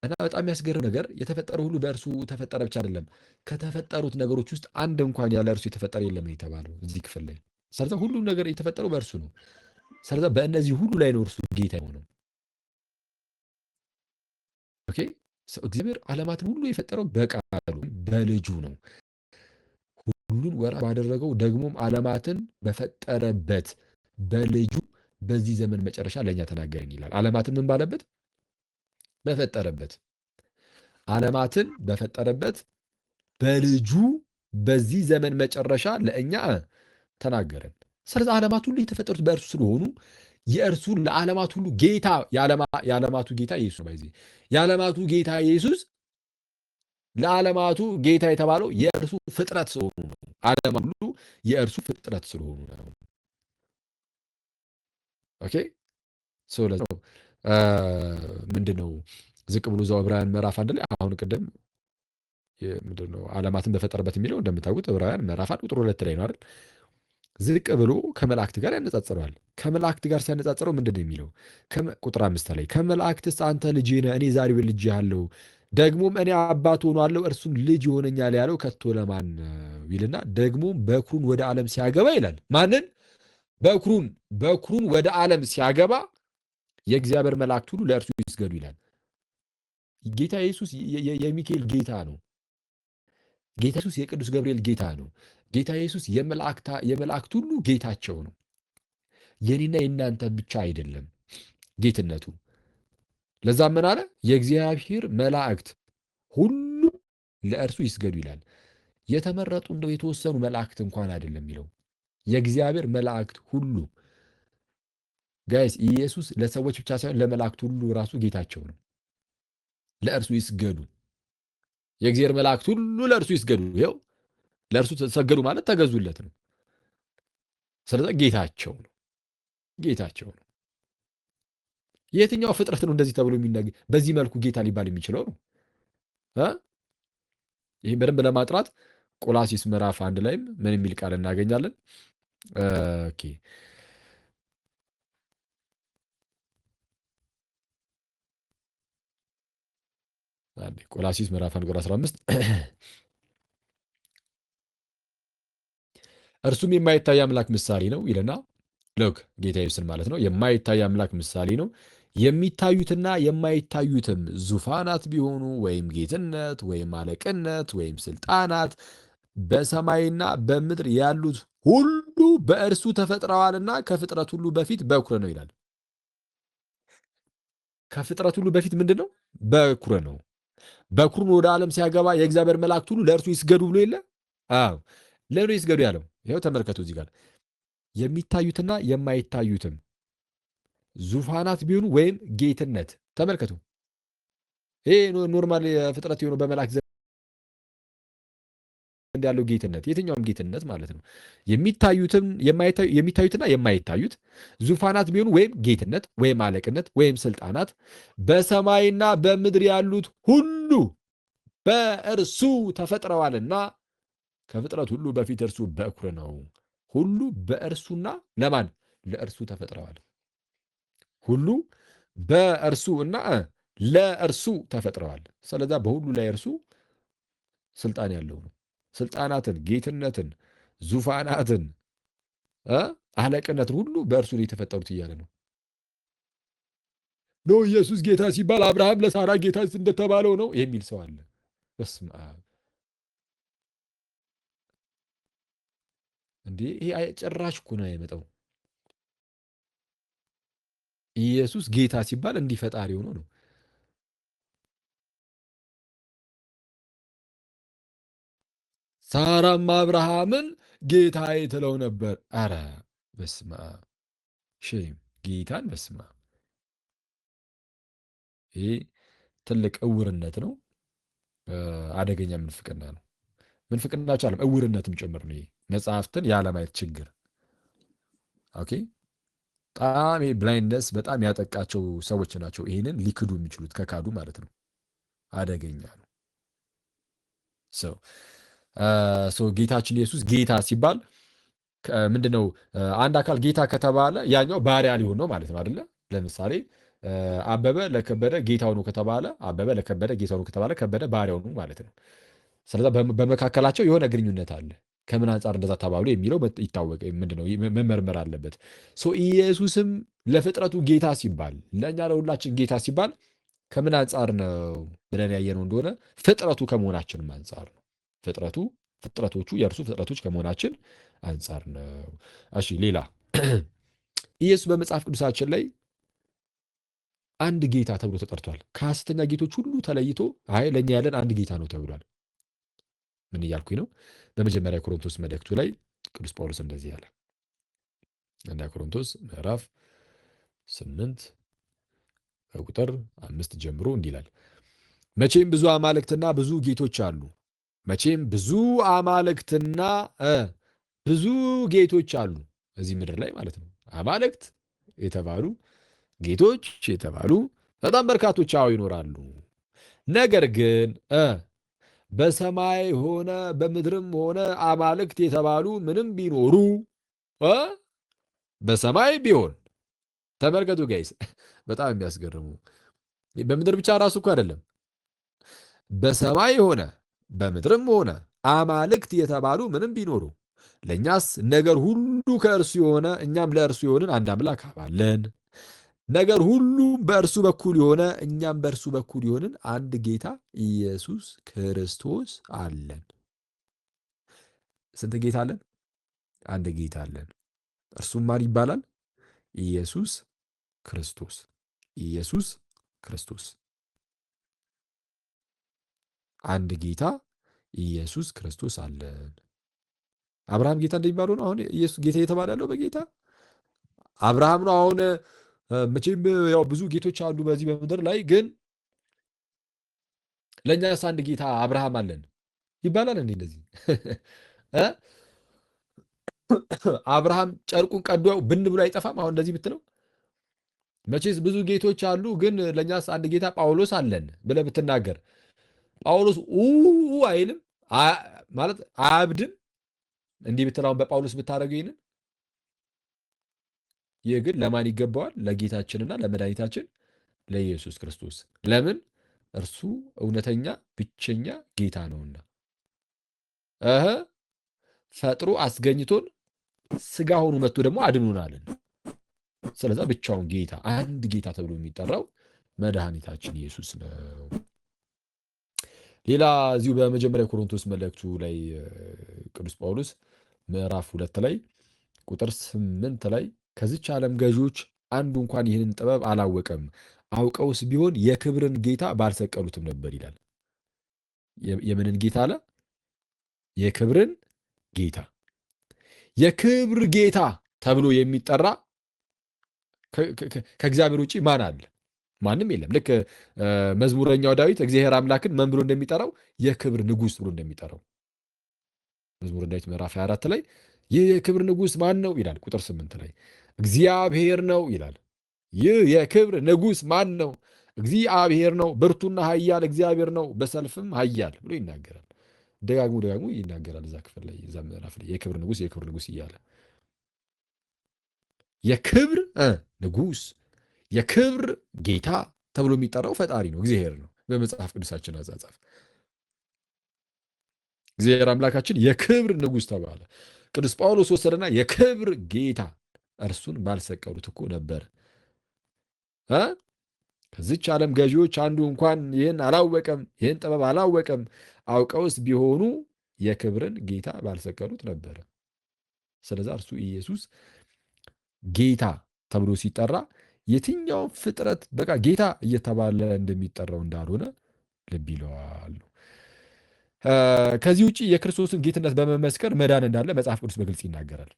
እና በጣም ያስገርም ነገር የተፈጠረው ሁሉ በእርሱ ተፈጠረ ብቻ አይደለም። ከተፈጠሩት ነገሮች ውስጥ አንድ እንኳን ያለ እርሱ የተፈጠረ የለም የተባለው እዚህ ክፍል ላይ። ስለዚህ ሁሉም ነገር የተፈጠረው በእርሱ ነው። ስለዚህ በእነዚህ ሁሉ ላይ ነው እርሱ ጌታ የሆነው። ኦኬ እግዚአብሔር ዓለማትን ሁሉ የፈጠረው በቃሉ በልጁ ነው። ሁሉን ወራሽ ባደረገው ደግሞም ዓለማትን በፈጠረበት በልጁ በዚህ ዘመን መጨረሻ ለእኛ ተናገረን ይላል። ዓለማትን ምን ባለበት? በፈጠረበት። ዓለማትን በፈጠረበት በልጁ በዚህ ዘመን መጨረሻ ለእኛ ተናገረን። ስለዚህ ዓለማት ሁሉ የተፈጠሩት በእርሱ ስለሆኑ የእርሱ ለዓለማት ሁሉ ጌታ የዓለማቱ ጌታ ኢየሱስ ነው። በዚህ የዓለማቱ ጌታ ኢየሱስ ለዓለማቱ ጌታ የተባለው የእርሱ ፍጥረት ስለሆኑ ነው። ዓለማት ሁሉ የእርሱ ፍጥረት ስለሆኑ ነው። ኦኬ ስለዚህ ምንድን ነው ዝቅ ብሎ እዛው ዕብራውያን ምዕራፍ 1 ላይ አሁን ቅድም ምንድን ነው ዓለማትን በፈጠረበት የሚለው እንደምታውቁት ዕብራውያን ምዕራፍ 1 ቁጥር 2 ላይ ነው አይደል? ዝቅ ብሎ ከመላእክት ጋር ያነጻጽረዋል። ከመላእክት ጋር ሲያነጻጽረው ምንድን ነው የሚለው? ቁጥር 5 ላይ ከመላእክትስ አንተ ልጄ ነህ፣ እኔ ዛሬ ወልጄሃለሁ፣ ደግሞም እኔ አባት ሆኗለሁ፣ እርሱም ልጅ ይሆነኛል ያለው ከቶ ለማን ነው ይልና ደግሞም በኩሩን ወደ ዓለም ሲያገባ ይላል። ማንን? በኩሩን ወደ ዓለም ሲያገባ የእግዚአብሔር መላእክት ሁሉ ለእርሱ ይስገዱ ይላል። ጌታ ኢየሱስ የሚካኤል ጌታ ነው። ጌታ ኢየሱስ የቅዱስ ገብርኤል ጌታ ነው። ጌታ ኢየሱስ የመላእክት ሁሉ ጌታቸው ነው። የኔና የእናንተ ብቻ አይደለም ጌትነቱ። ለዛም ምን አለ? የእግዚአብሔር መላእክት ሁሉ ለእርሱ ይስገዱ ይላል። የተመረጡ እንደው የተወሰኑ መላእክት እንኳን አይደለም የሚለው፣ የእግዚአብሔር መላእክት ሁሉ። ጋይስ ኢየሱስ ለሰዎች ብቻ ሳይሆን ለመላእክት ሁሉ ራሱ ጌታቸው ነው። ለእርሱ ይስገዱ። የእግዚአብሔር መላእክት ሁሉ ለእርሱ ይስገዱ። ይኸው ለእርሱ ተሰገዱ ማለት ተገዙለት ነው። ስለዚህ ጌታቸው ነው። ጌታቸው ነው። የትኛው ፍጥረት ነው እንደዚህ ተብሎ የሚናገር በዚህ መልኩ ጌታ ሊባል የሚችለው ነው? ይህም በደንብ ለማጥራት ቆላሲስ ምዕራፍ 1 ላይም ምን የሚል ቃል እናገኛለን? ኦኬ ቆላሲስ ምዕራፍ 1 ቁጥር 15 እርሱም የማይታይ አምላክ ምሳሌ ነው ይልና ልክ ጌታ ኢየሱስን ማለት ነው። የማይታይ አምላክ ምሳሌ ነው። የሚታዩትና የማይታዩትም ዙፋናት ቢሆኑ ወይም ጌትነት ወይም አለቅነት ወይም ስልጣናት በሰማይና በምድር ያሉት ሁሉ በእርሱ ተፈጥረዋልና ከፍጥረት ሁሉ በፊት በኩረ ነው ይላል። ከፍጥረት ሁሉ በፊት ምንድን ነው? በኩረ ነው። በኩሩን ወደ ዓለም ሲያገባ የእግዚአብሔር መላእክት ሁሉ ለእርሱ ይስገዱ ብሎ የለ? አዎ፣ ለእርሱ ይስገዱ ያለው ይኸው ተመልከቱ። እዚህ ጋር የሚታዩትና የማይታዩትም ዙፋናት ቢሆኑ ወይም ጌትነት፣ ተመልከቱ። ይሄ ኖርማል ፍጥረት የሆነው በመላእክት ዘንድ ያለው ጌትነት፣ የትኛውም ጌትነት ማለት ነው። የሚታዩትና የማይታዩት ዙፋናት ቢሆኑ ወይም ጌትነት ወይም አለቅነት ወይም ስልጣናት በሰማይና በምድር ያሉት ሁሉ በእርሱ ተፈጥረዋልና ከፍጥረት ሁሉ በፊት እርሱ በኩር ነው። ሁሉ በእርሱና ለማን? ለእርሱ ተፈጥረዋል። ሁሉ በእርሱ እና ለእርሱ ተፈጥረዋል። ስለዛ በሁሉ ላይ እርሱ ስልጣን ያለው ነው። ስልጣናትን፣ ጌትነትን፣ ዙፋናትን፣ አለቅነትን ሁሉ በእርሱ ላይ የተፈጠሩት እያለ ነው። ኖ ኢየሱስ ጌታ ሲባል አብርሃም ለሳራ ጌታ እንደተባለው ነው የሚል ሰው አለ። በስመ አብ እንዴ! ይሄ ጭራሽ እኮ ነው የመጣው። ኢየሱስ ጌታ ሲባል እንዲህ ፈጣሪ ሆኖ ነው። ሳራም አብርሃምን ጌታዬ ትለው ነበር። አረ በስመ አብ ሼም ጌታን በስመ አብ። ይሄ ትልቅ እውርነት ነው። አደገኛ ምንፍቅና ነው። ምንፍቅና ቻለም እውርነትም ጭምር ነው። ይሄ መጽሐፍትን ያለማየት ችግር። ኦኬ በጣም ይሄ ብላይንድነስ በጣም ያጠቃቸው ሰዎች ናቸው ይህንን ሊክዱ የሚችሉት፣ ከካዱ ማለት ነው። አደገኛ ነው። ሰው ጌታችን ኢየሱስ ጌታ ሲባል ምንድነው? አንድ አካል ጌታ ከተባለ ያኛው ባሪያ ሊሆን ነው ማለት ነው አይደለ? ለምሳሌ አበበ ለከበደ ጌታው ነው ከተባለ አበበ ለከበደ ጌታው ነው ከተባለ ከበደ ባሪያው ነው ማለት ነው። ስለዚህ በመካከላቸው የሆነ ግንኙነት አለ። ከምን አንጻር እንደዛ ተባሉ የሚለው ይታወቅ ምንድነው መመርመር አለበት። ኢየሱስም ለፍጥረቱ ጌታ ሲባል ለእኛ ለሁላችን ጌታ ሲባል ከምን አንጻር ነው ብለን ያየነው እንደሆነ ፍጥረቱ ከመሆናችንም አንጻር ነው። ፍጥረቶቹ የእርሱ ፍጥረቶች ከመሆናችን አንጻር ነው። እሺ ሌላ ኢየሱስ በመጽሐፍ ቅዱሳችን ላይ አንድ ጌታ ተብሎ ተጠርቷል። ከሐሰተኛ ጌቶች ሁሉ ተለይቶ አይ ለእኛ ያለን አንድ ጌታ ነው ተብሏል። ምን እያልኩኝ ነው? በመጀመሪያ ቆሮንቶስ መልእክቱ ላይ ቅዱስ ጳውሎስ እንደዚህ ያለ አንደኛ ቆሮንቶስ ምዕራፍ 8 ከቁጥር 5 ጀምሮ እንዲህ ይላል፣ መቼም ብዙ አማልክትና ብዙ ጌቶች አሉ። መቼም ብዙ አማልክትና ብዙ ጌቶች አሉ እዚህ ምድር ላይ ማለት ነው። አማልክት የተባሉ ጌቶች የተባሉ በጣም በርካቶች ይኖራሉ። ነገር ግን በሰማይ ሆነ በምድርም ሆነ አማልክት የተባሉ ምንም ቢኖሩ በሰማይ ቢሆን ተመልከቱ ጋይስ፣ በጣም የሚያስገርሙ በምድር ብቻ ራሱ እኮ አይደለም፣ በሰማይ ሆነ በምድርም ሆነ አማልክት የተባሉ ምንም ቢኖሩ ለእኛስ ነገር ሁሉ ከእርሱ የሆነ እኛም ለእርሱ የሆንን አንድ አምላክ አለን። ነገር ሁሉ በእርሱ በኩል የሆነ እኛም በእርሱ በኩል የሆንን አንድ ጌታ ኢየሱስ ክርስቶስ አለን። ስንት ጌታ አለን? አንድ ጌታ አለን። እርሱም ማን ይባላል? ኢየሱስ ክርስቶስ። ኢየሱስ ክርስቶስ። አንድ ጌታ ኢየሱስ ክርስቶስ አለን። አብርሃም ጌታ እንደሚባለው ነው አሁን ኢየሱስ ጌታ እየተባለ ያለው በጌታ አብርሃም ነው። አሁን መቼም ያው ብዙ ጌቶች አሉ በዚህ በምድር ላይ፣ ግን ለእኛስ አንድ ጌታ አብርሃም አለን ይባላል እንዴ? እንደዚህ አብርሃም ጨርቁን ቀዶ ብን ብሎ አይጠፋም። አሁን እንደዚህ ብትለው መቼስ ብዙ ጌቶች አሉ፣ ግን ለእኛስ አንድ ጌታ ጳውሎስ አለን ብለህ ብትናገር ጳውሎስ አይልም ማለት አያብድም። እንዲህ ብትል አሁን በጳውሎስ ብታደርገው ይህንን። ይህ ግን ለማን ይገባዋል? ለጌታችንና ለመድኃኒታችን ለኢየሱስ ክርስቶስ። ለምን? እርሱ እውነተኛ ብቸኛ ጌታ ነውና ፈጥሮ አስገኝቶን ስጋ ሆኖ መጥቶ ደግሞ አድኖናልን። ስለዛ ብቻውን ጌታ አንድ ጌታ ተብሎ የሚጠራው መድኃኒታችን ኢየሱስ ነው። ሌላ እዚሁ በመጀመሪያ ቆሮንቶስ መልእክቱ ላይ ቅዱስ ጳውሎስ ምዕራፍ 2 ላይ ቁጥር 8 ላይ ከዚች ዓለም ገዢዎች አንዱ እንኳን ይህንን ጥበብ አላወቀም፣ አውቀውስ ቢሆን የክብርን ጌታ ባልሰቀሉትም ነበር ይላል። የምንን ጌታ አለ? የክብርን ጌታ። የክብር ጌታ ተብሎ የሚጠራ ከእግዚአብሔር ውጭ ማን አለ? ማንም የለም። ልክ መዝሙረኛው ዳዊት እግዚአብሔር አምላክን ምን ብሎ እንደሚጠራው የክብር ንጉሥ ብሎ እንደሚጠራው መዝሙረ ዳዊት ምዕራፍ 24 ላይ ይህ የክብር ንጉሥ ማን ነው ይላል። ቁጥር 8 ላይ እግዚአብሔር ነው ይላል። ይህ የክብር ንጉሥ ማን ነው? እግዚአብሔር ነው፣ ብርቱና ኃያል እግዚአብሔር ነው፣ በሰልፍም ኃያል ብሎ ይናገራል። ደጋግሞ ደጋግሞ ይናገራል እዛ ክፍል ላይ እዛ ምዕራፍ ላይ የክብር ንጉሥ የክብር ንጉሥ እያለ የክብር ንጉሥ የክብር ጌታ ተብሎ የሚጠራው ፈጣሪ ነው፣ እግዚአብሔር ነው። በመጽሐፍ ቅዱሳችን አጻጻፍ እግዚአብሔር አምላካችን የክብር ንጉሥ ተባለ። ቅዱስ ጳውሎስ ወሰደና የክብር ጌታ እርሱን ባልሰቀሉት እኮ ነበር። ከዚች ዓለም ገዢዎች አንዱ እንኳን ይህን አላወቀም፣ ይህን ጥበብ አላወቀም፣ አውቀውስ ቢሆኑ የክብርን ጌታ ባልሰቀሉት ነበረ። ስለዛ እርሱ ኢየሱስ ጌታ ተብሎ ሲጠራ የትኛውም ፍጥረት በቃ ጌታ እየተባለ እንደሚጠራው እንዳልሆነ ልብ ይለዋል። ከዚህ ውጭ የክርስቶስን ጌትነት በመመስከር መዳን እንዳለ መጽሐፍ ቅዱስ በግልጽ ይናገራል።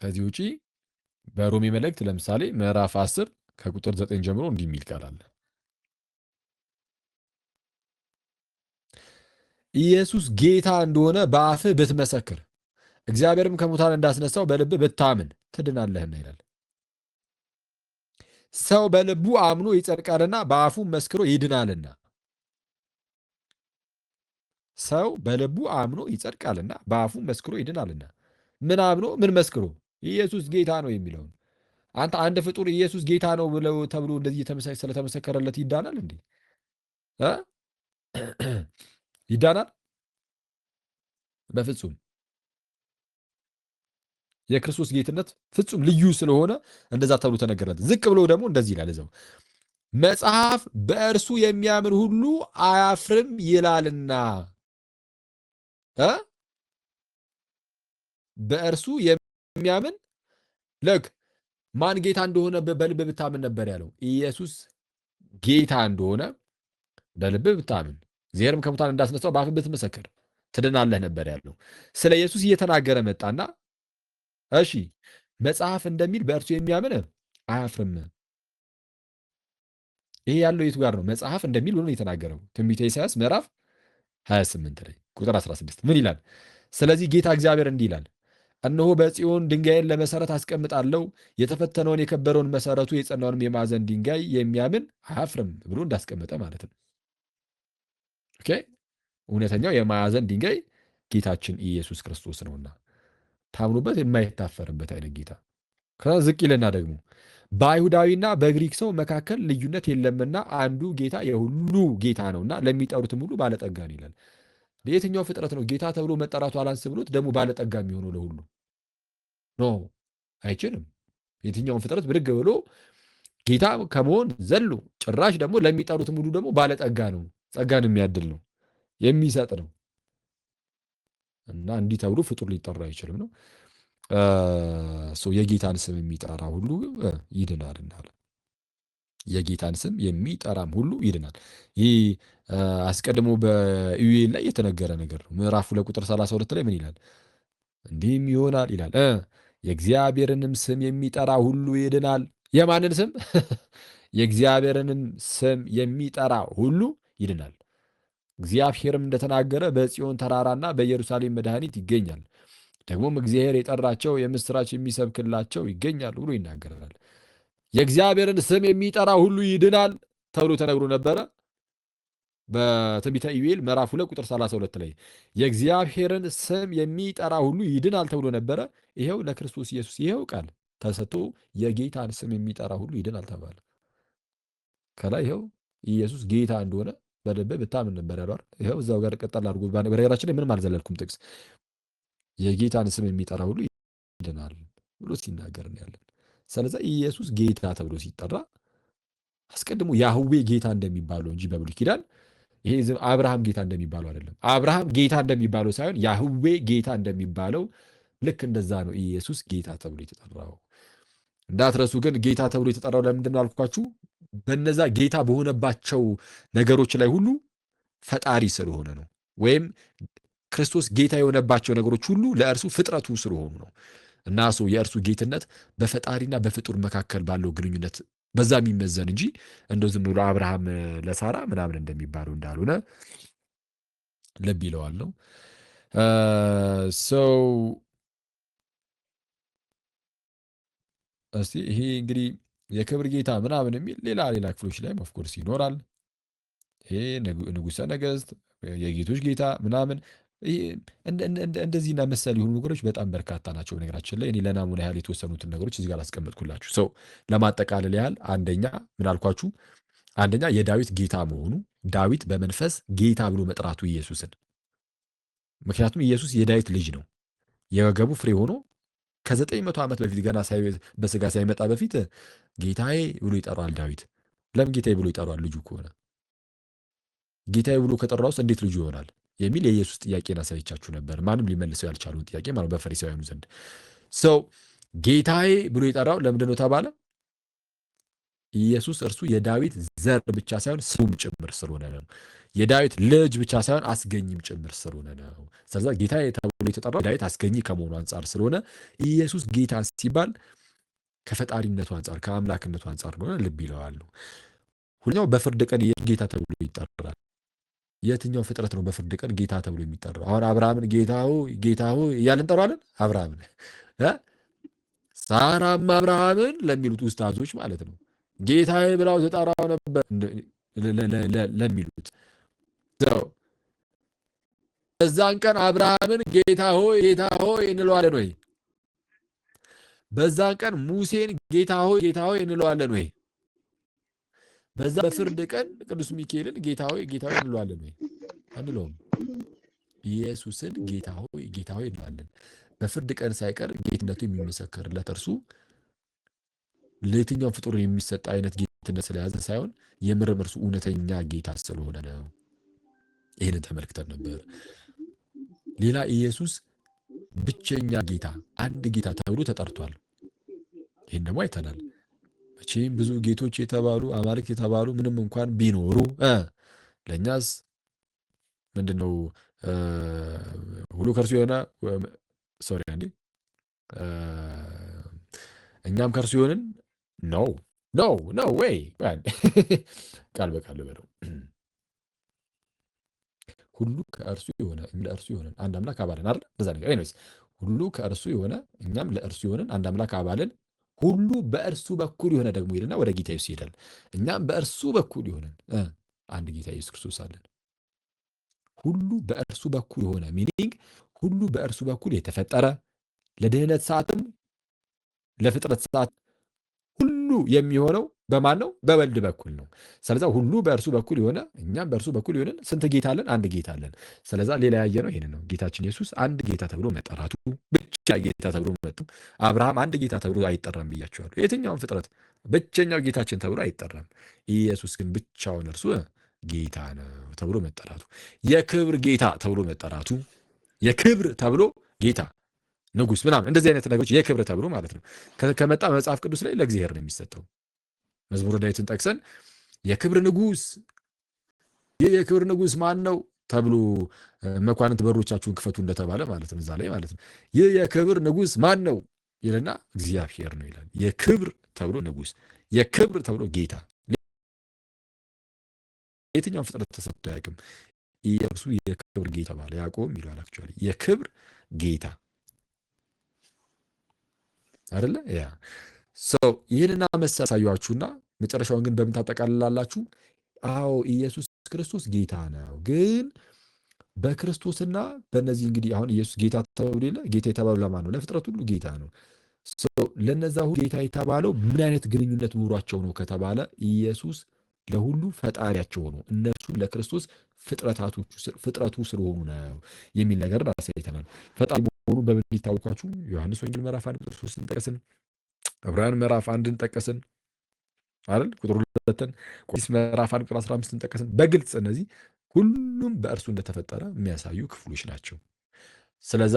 ከዚህ ውጭ በሮሜ መልእክት ለምሳሌ ምዕራፍ 10 ከቁጥር 9 ጀምሮ እንዲህ የሚል ቃል አለ። ኢየሱስ ጌታ እንደሆነ በአፍህ ብትመሰክር እግዚአብሔርም ከሙታን እንዳስነሳው በልብህ ብታምን ትድናለህና ይላል። ሰው በልቡ አምኖ ይጸድቃልና በአፉም መስክሮ ይድናልና። ሰው በልቡ አምኖ ይጸድቃልና በአፉም መስክሮ ይድናልና። ምን አምኖ ምን መስክሮ? ኢየሱስ ጌታ ነው የሚለውን። አንተ አንድ ፍጡር ኢየሱስ ጌታ ነው ብለው ተብሎ እንደዚህ ስለተመሰከረለት ይዳናል እንዴ? ይዳናል? በፍጹም። የክርስቶስ ጌትነት ፍጹም ልዩ ስለሆነ እንደዛ ተብሎ ተነገረለት። ዝቅ ብሎ ደግሞ እንደዚህ ይላል እዛው መጽሐፍ በእርሱ የሚያምን ሁሉ አያፍርም ይላልና። በእርሱ የሚያምን ልክ ማን ጌታ እንደሆነ በልብ ብታምን ነበር ያለው። ኢየሱስ ጌታ እንደሆነ በልብ ብታምን እግዚአብሔርም ከሙታን እንዳስነሳው በአፍ ብትመሰክር ትድናለህ ነበር ያለው። ስለ ኢየሱስ እየተናገረ መጣና እሺ መጽሐፍ እንደሚል በእርሱ የሚያምን አያፍርም። ይሄ ያለው የቱ ጋር ነው? መጽሐፍ እንደሚል ሆኖ የተናገረው ትንቢተ ኢሳይያስ ምዕራፍ 28 ላይ ቁጥር 16 ምን ይላል? ስለዚህ ጌታ እግዚአብሔር እንዲህ ይላል፣ እነሆ በጽዮን ድንጋይን ለመሰረት አስቀምጣለሁ፣ የተፈተነውን የከበረውን መሰረቱ የጸናውንም የማዕዘን ድንጋይ የሚያምን አያፍርም ብሎ እንዳስቀመጠ ማለት ነው። ኦኬ እውነተኛው የማዕዘን ድንጋይ ጌታችን ኢየሱስ ክርስቶስ ነውና ታምኑበት የማይታፈርበት አይነት ጌታ። ከዛ ዝቅ ይልና ደግሞ በአይሁዳዊና በግሪክ ሰው መካከል ልዩነት የለምና አንዱ ጌታ የሁሉ ጌታ ነውና ለሚጠሩትም ሁሉ ባለጠጋ ነው ይላል። የትኛው ፍጥረት ነው ጌታ ተብሎ መጠራቱ አላንስ ብሎት ደግሞ ባለጠጋ የሚሆነው ለሁሉ? ኖ አይችልም። የትኛውን ፍጥረት ብድግ ብሎ ጌታ ከመሆን ዘሎ ጭራሽ ደግሞ ለሚጠሩትም ሁሉ ደግሞ ባለጠጋ ነው፣ ጸጋን የሚያድል ነው፣ የሚሰጥ ነው እና እንዲህ ተብሎ ፍጡር ሊጠራ አይችልም ነው። የጌታን ስም የሚጠራ ሁሉ ይድናል እንዳለ የጌታን ስም የሚጠራም ሁሉ ይድናል። ይህ አስቀድሞ በኢዩኤል ላይ የተነገረ ነገር ነው። ምዕራፍ 2 ቁጥር 32 ላይ ምን ይላል? እንዲህም ይሆናል ይላል የእግዚአብሔርንም ስም የሚጠራ ሁሉ ይድናል። የማንን ስም? የእግዚአብሔርንም ስም የሚጠራ ሁሉ ይድናል። እግዚአብሔርም እንደተናገረ በጽዮን ተራራና በኢየሩሳሌም መድኃኒት ይገኛል፣ ደግሞም እግዚአብሔር የጠራቸው የምስራች የሚሰብክላቸው ይገኛል ብሎ ይናገራል። የእግዚአብሔርን ስም የሚጠራ ሁሉ ይድናል ተብሎ ተነግሮ ነበረ በትንቢተ ኢዩኤል ምዕራፍ 2 ቁጥር 32 ላይ የእግዚአብሔርን ስም የሚጠራ ሁሉ ይድናል ተብሎ ነበረ። ይሄው ለክርስቶስ ኢየሱስ ይሄው ቃል ተሰጥቶ የጌታን ስም የሚጠራ ሁሉ ይድናል ተባለ። ከላይ ይሄው ኢየሱስ ጌታ እንደሆነ በልብህ ብታምን ነበር ያለው አይደል? ይሄው እዛው ጋር ቀጠል አድርጎ በነገራችን ላይ ምንም አልዘለልኩም ጥቅስ የጌታን ስም የሚጠራ ሁሉ ይድናል ብሎ ሲናገር እናያለን። ስለዚህ ኢየሱስ ጌታ ተብሎ ሲጠራ አስቀድሞ ያህዌ ጌታ እንደሚባለው እንጂ በብሉይ ኪዳን ይሄ አብርሃም ጌታ እንደሚባለው አይደለም። አብርሃም ጌታ እንደሚባለው ሳይሆን ያህዌ ጌታ እንደሚባለው ልክ እንደዛ ነው ኢየሱስ ጌታ ተብሎ የተጠራው። እንዳትረሱ ግን ጌታ ተብሎ የተጠራው ለምንድን ነው አልኳችሁ? በነዛ ጌታ በሆነባቸው ነገሮች ላይ ሁሉ ፈጣሪ ስለሆነ ነው። ወይም ክርስቶስ ጌታ የሆነባቸው ነገሮች ሁሉ ለእርሱ ፍጥረቱ ስለሆኑ ነው። እና የእርሱ ጌትነት በፈጣሪና በፍጡር መካከል ባለው ግንኙነት በዛ የሚመዘን እንጂ እንደው ዝም ብሎ አብርሃም ለሳራ ምናምን እንደሚባለው እንዳልሆነ ልብ ይለዋል ነው። እስቲ ይሄ እንግዲህ የክብር ጌታ ምናምን የሚል ሌላ ክፍሎች ላይም ኦፍኮርስ ይኖራል። ይሄ ንጉሠ ነገሥት የጌቶች ጌታ ምናምን እንደዚህና መሰል የሆኑ ነገሮች በጣም በርካታ ናቸው። ነገራችን ላይ እኔ ለናሙና ያህል የተወሰኑትን ነገሮች እዚህ ጋር አስቀመጥኩላችሁ። ሰው ለማጠቃለል ያህል አንደኛ ምን አልኳችሁ? አንደኛ የዳዊት ጌታ መሆኑ፣ ዳዊት በመንፈስ ጌታ ብሎ መጥራቱ ኢየሱስን። ምክንያቱም ኢየሱስ የዳዊት ልጅ ነው። የወገቡ ፍሬ ሆኖ ከ900 ዓመት በፊት ገና በስጋ ሳይመጣ በፊት ጌታዬ ብሎ ይጠራዋል ዳዊት። ለምን ጌታዬ ብሎ ይጠራዋል? ልጁ ከሆነ ጌታዬ ብሎ ከጠራ ውስጥ እንዴት ልጁ ይሆናል የሚል የኢየሱስ ጥያቄን አሳይቻችሁ ነበር። ማንም ሊመልሰው ያልቻለውን ጥያቄ ማለት በፈሪሳውያኑ ዘንድ ሰው ጌታዬ ብሎ የጠራው ለምንድን ነው ተባለ? ኢየሱስ እርሱ የዳዊት ዘር ብቻ ሳይሆን ስሙም ጭምር ስለሆነ ነው። የዳዊት ልጅ ብቻ ሳይሆን አስገኝም ጭምር ስለሆነ ነው። ስለዚህ ጌታዬ ተብሎ የተጠራው ዳዊት አስገኝ ከመሆኑ አንጻር ስለሆነ ኢየሱስ ጌታ ሲባል ከፈጣሪነቱ አንጻር ከአምላክነቱ አንጻር እንደሆነ ልብ ይለዋሉ። ሁለኛው በፍርድ ቀን ጌታ ተብሎ ይጠራል። የትኛው ፍጥረት ነው በፍርድ ቀን ጌታ ተብሎ የሚጠራው? አሁን አብርሃምን ጌታ ሆይ እያልን እንጠራዋለን። አብርሃምን ሳራም አብርሃምን ለሚሉት ኡስታዞች ማለት ነው ጌታዬ ብላው ተጠራው ነበር ለሚሉት በዛን ቀን አብርሃምን ጌታ ሆይ እንለዋለን ወይ? በዛን ቀን ሙሴን ጌታ ሆይ እንለዋለን ወይ? በዛ በፍርድ ቀን ቅዱስ ሚካኤልን ጌታ ሆይ እንለዋለን ወይ? አንለውም። ኢየሱስን ጌታ ሆይ እንለዋለን። በፍርድ ቀን ሳይቀር ጌትነቱ የሚመሰከርለት እርሱ ለየትኛው ፍጡር የሚሰጥ አይነት ጌትነት ስለያዘ ሳይሆን የምርም እርሱ እውነተኛ ጌታ ስለሆነ ነው። ይህንን ተመልክተን ነበር። ሌላ ኢየሱስ ብቸኛ ጌታ፣ አንድ ጌታ ተብሎ ተጠርቷል። ይህን ደግሞ አይተናል። መቼም ብዙ ጌቶች የተባሉ አማልክት የተባሉ ምንም እንኳን ቢኖሩ ለእኛስ ምንድነው ሁሉ ከእርሱ የሆነ እኛም ከእርሱ የሆንን ነው ወይ ቃል በቃል በለው ሁሉ ከእርሱ የሆነ ለእርሱ የሆነን አንድ አምላክ አባልን አይደል? እንደዛ ነገር ኤኒዌይስ ሁሉ ከእርሱ የሆነ እኛም ለእርሱ የሆነን አንድ አምላክ አባልን ሁሉ በእርሱ በኩል የሆነ ደግሞ ይልና ወደ ጌታ ኢየሱስ ይሄዳል። እኛም በእርሱ በኩል የሆነን አንድ ጌታ ኢየሱስ ክርስቶስ አለን። ሁሉ በእርሱ በኩል የሆነ ሚኒንግ ሁሉ በእርሱ በኩል የተፈጠረ ለድህነት ሰዓትም ለፍጥረት ሰዓት ሁሉ የሚሆነው በማን ነው? በወልድ በኩል ነው። ስለዚህ ሁሉ በእርሱ በኩል የሆነ እኛም በእርሱ በኩል የሆነን ስንት ጌታ አለን? አንድ ጌታ አለን። ስለዚህ ሌላ ያየ ነው ይሄን ነው። ጌታችን ኢየሱስ አንድ ጌታ ተብሎ መጠራቱ ብቻ ጌታ ተብሎ መጡ። አብርሃም አንድ ጌታ ተብሎ አይጠራም ብያቸዋለሁ። የትኛውም ፍጥረት ብቸኛው ጌታችን ተብሎ አይጠራም። ኢየሱስ ግን ብቻውን እርሱ ጌታ ነው ተብሎ መጠራቱ፣ የክብር ጌታ ተብሎ መጠራቱ፣ የክብር ተብሎ ጌታ ንጉስ ምናምን እንደዚህ አይነት ነገሮች የክብር ተብሎ ማለት ነው ከመጣ መጽሐፍ ቅዱስ ላይ ለእግዚአብሔር ነው የሚሰጠው። መዝሙረ ዳዊትን ጠቅሰን የክብር ንጉስ ይህ የክብር ንጉስ ማን ነው ተብሎ መኳንንት በሮቻችሁን ክፈቱ እንደተባለ ማለት ነው። እዛ ላይ ማለት ነው ይህ የክብር ንጉስ ማን ነው ይልና እግዚአብሔር ነው ይላል። የክብር ተብሎ ንጉስ፣ የክብር ተብሎ ጌታ የትኛውም ፍጥረት ተሰጥቶ አያውቅም። ኢየሱስ የክብር ጌታ ባለ ያዕቆብ ይላል አክቹአሊ የክብር ጌታ አይደለ? ያ ሰው ይህንና መሰል ሳያችሁና መጨረሻውን ግን በምን ታጠቃልላላችሁ? አዎ ኢየሱስ ክርስቶስ ጌታ ነው። ግን በክርስቶስና በእነዚህ እንግዲህ አሁን ኢየሱስ ጌታ ተብሎ የለ ጌታ የተባለው ለማን ነው? ለፍጥረት ሁሉ ጌታ ነው። ለነዛ ሁሉ ጌታ የተባለው ምን አይነት ግንኙነት ኑሯቸው ነው ከተባለ ኢየሱስ ለሁሉ ፈጣሪያቸው ነው፣ እነሱ ለክርስቶስ ፍጥረቱ ስለሆኑ ነው የሚል ነገር አሳይተናል። ፈጣሪ መሆኑ በምን ይታወቃችሁ? ዮሐንስ ወንጌል ምዕራፍ 1 ቁጥር 3 ጠቀስን፣ ዕብራውያን ምዕራፍ 1 ጠቀስን አይደል? ቁጥር 2 ቆሮንቶስ ምዕራፍ 1 ቁጥር 15 ጠቀስን። በግልጽ እነዚህ ሁሉም በእርሱ እንደተፈጠረ የሚያሳዩ ክፍሎች ናቸው። ስለዛ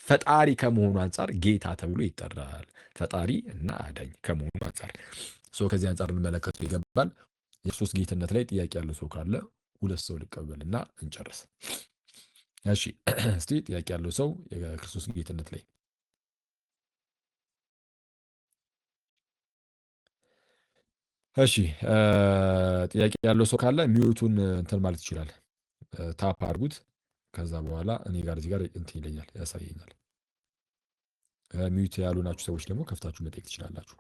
ፈጣሪ ከመሆኑ አንጻር ጌታ ተብሎ ይጠራል። ፈጣሪ እና አዳኝ ከመሆኑ አንጻር ከዚህ አንጻር እንመለከቱ ይገባል። የክርስቶስ ጌትነት ላይ ጥያቄ ያለው ሰው ካለ ሁለት ሰው ልቀበልና እንጨርስ። እሺ እስቲ ጥያቄ ያለው ሰው የክርስቶስ ጌትነት ላይ እሺ ጥያቄ ያለው ሰው ካለ ሚዩቱን እንትን ማለት ይችላል። ታፕ አድርጉት። ከዛ በኋላ እኔ ጋር እዚህ ጋር እንትን ይለኛል ያሳየኛል። ሚዩት ያሉ ናችሁ ሰዎች ደግሞ ከፍታችሁ መጠየቅ ትችላላችሁ።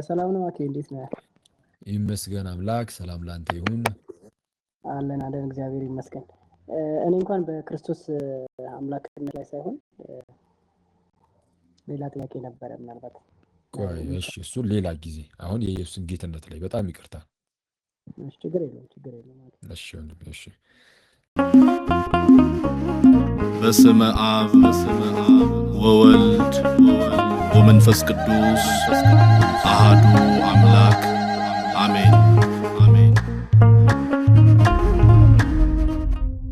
ሰላም ነው አኬ፣ እንዴት ነህ? ይመስገን አምላክ፣ ሰላም ላንተ ይሁን። አለን እግዚአብሔር ይመስገን። እኔ እንኳን በክርስቶስ አምላክነት ላይ ሳይሆን ሌላ ጥያቄ ነበረ ምናልባት። ቆይ እሺ፣ እሱ ሌላ ጊዜ። አሁን የኢየሱስን ጌትነት ላይ በጣም ይቅርታ። እሺ፣ ችግር የለውም። እሺ ወንድሜ፣ እሺ። በስመ አብ ወወልድ ወመንፈስ ቅዱስ አሐዱ አምላክ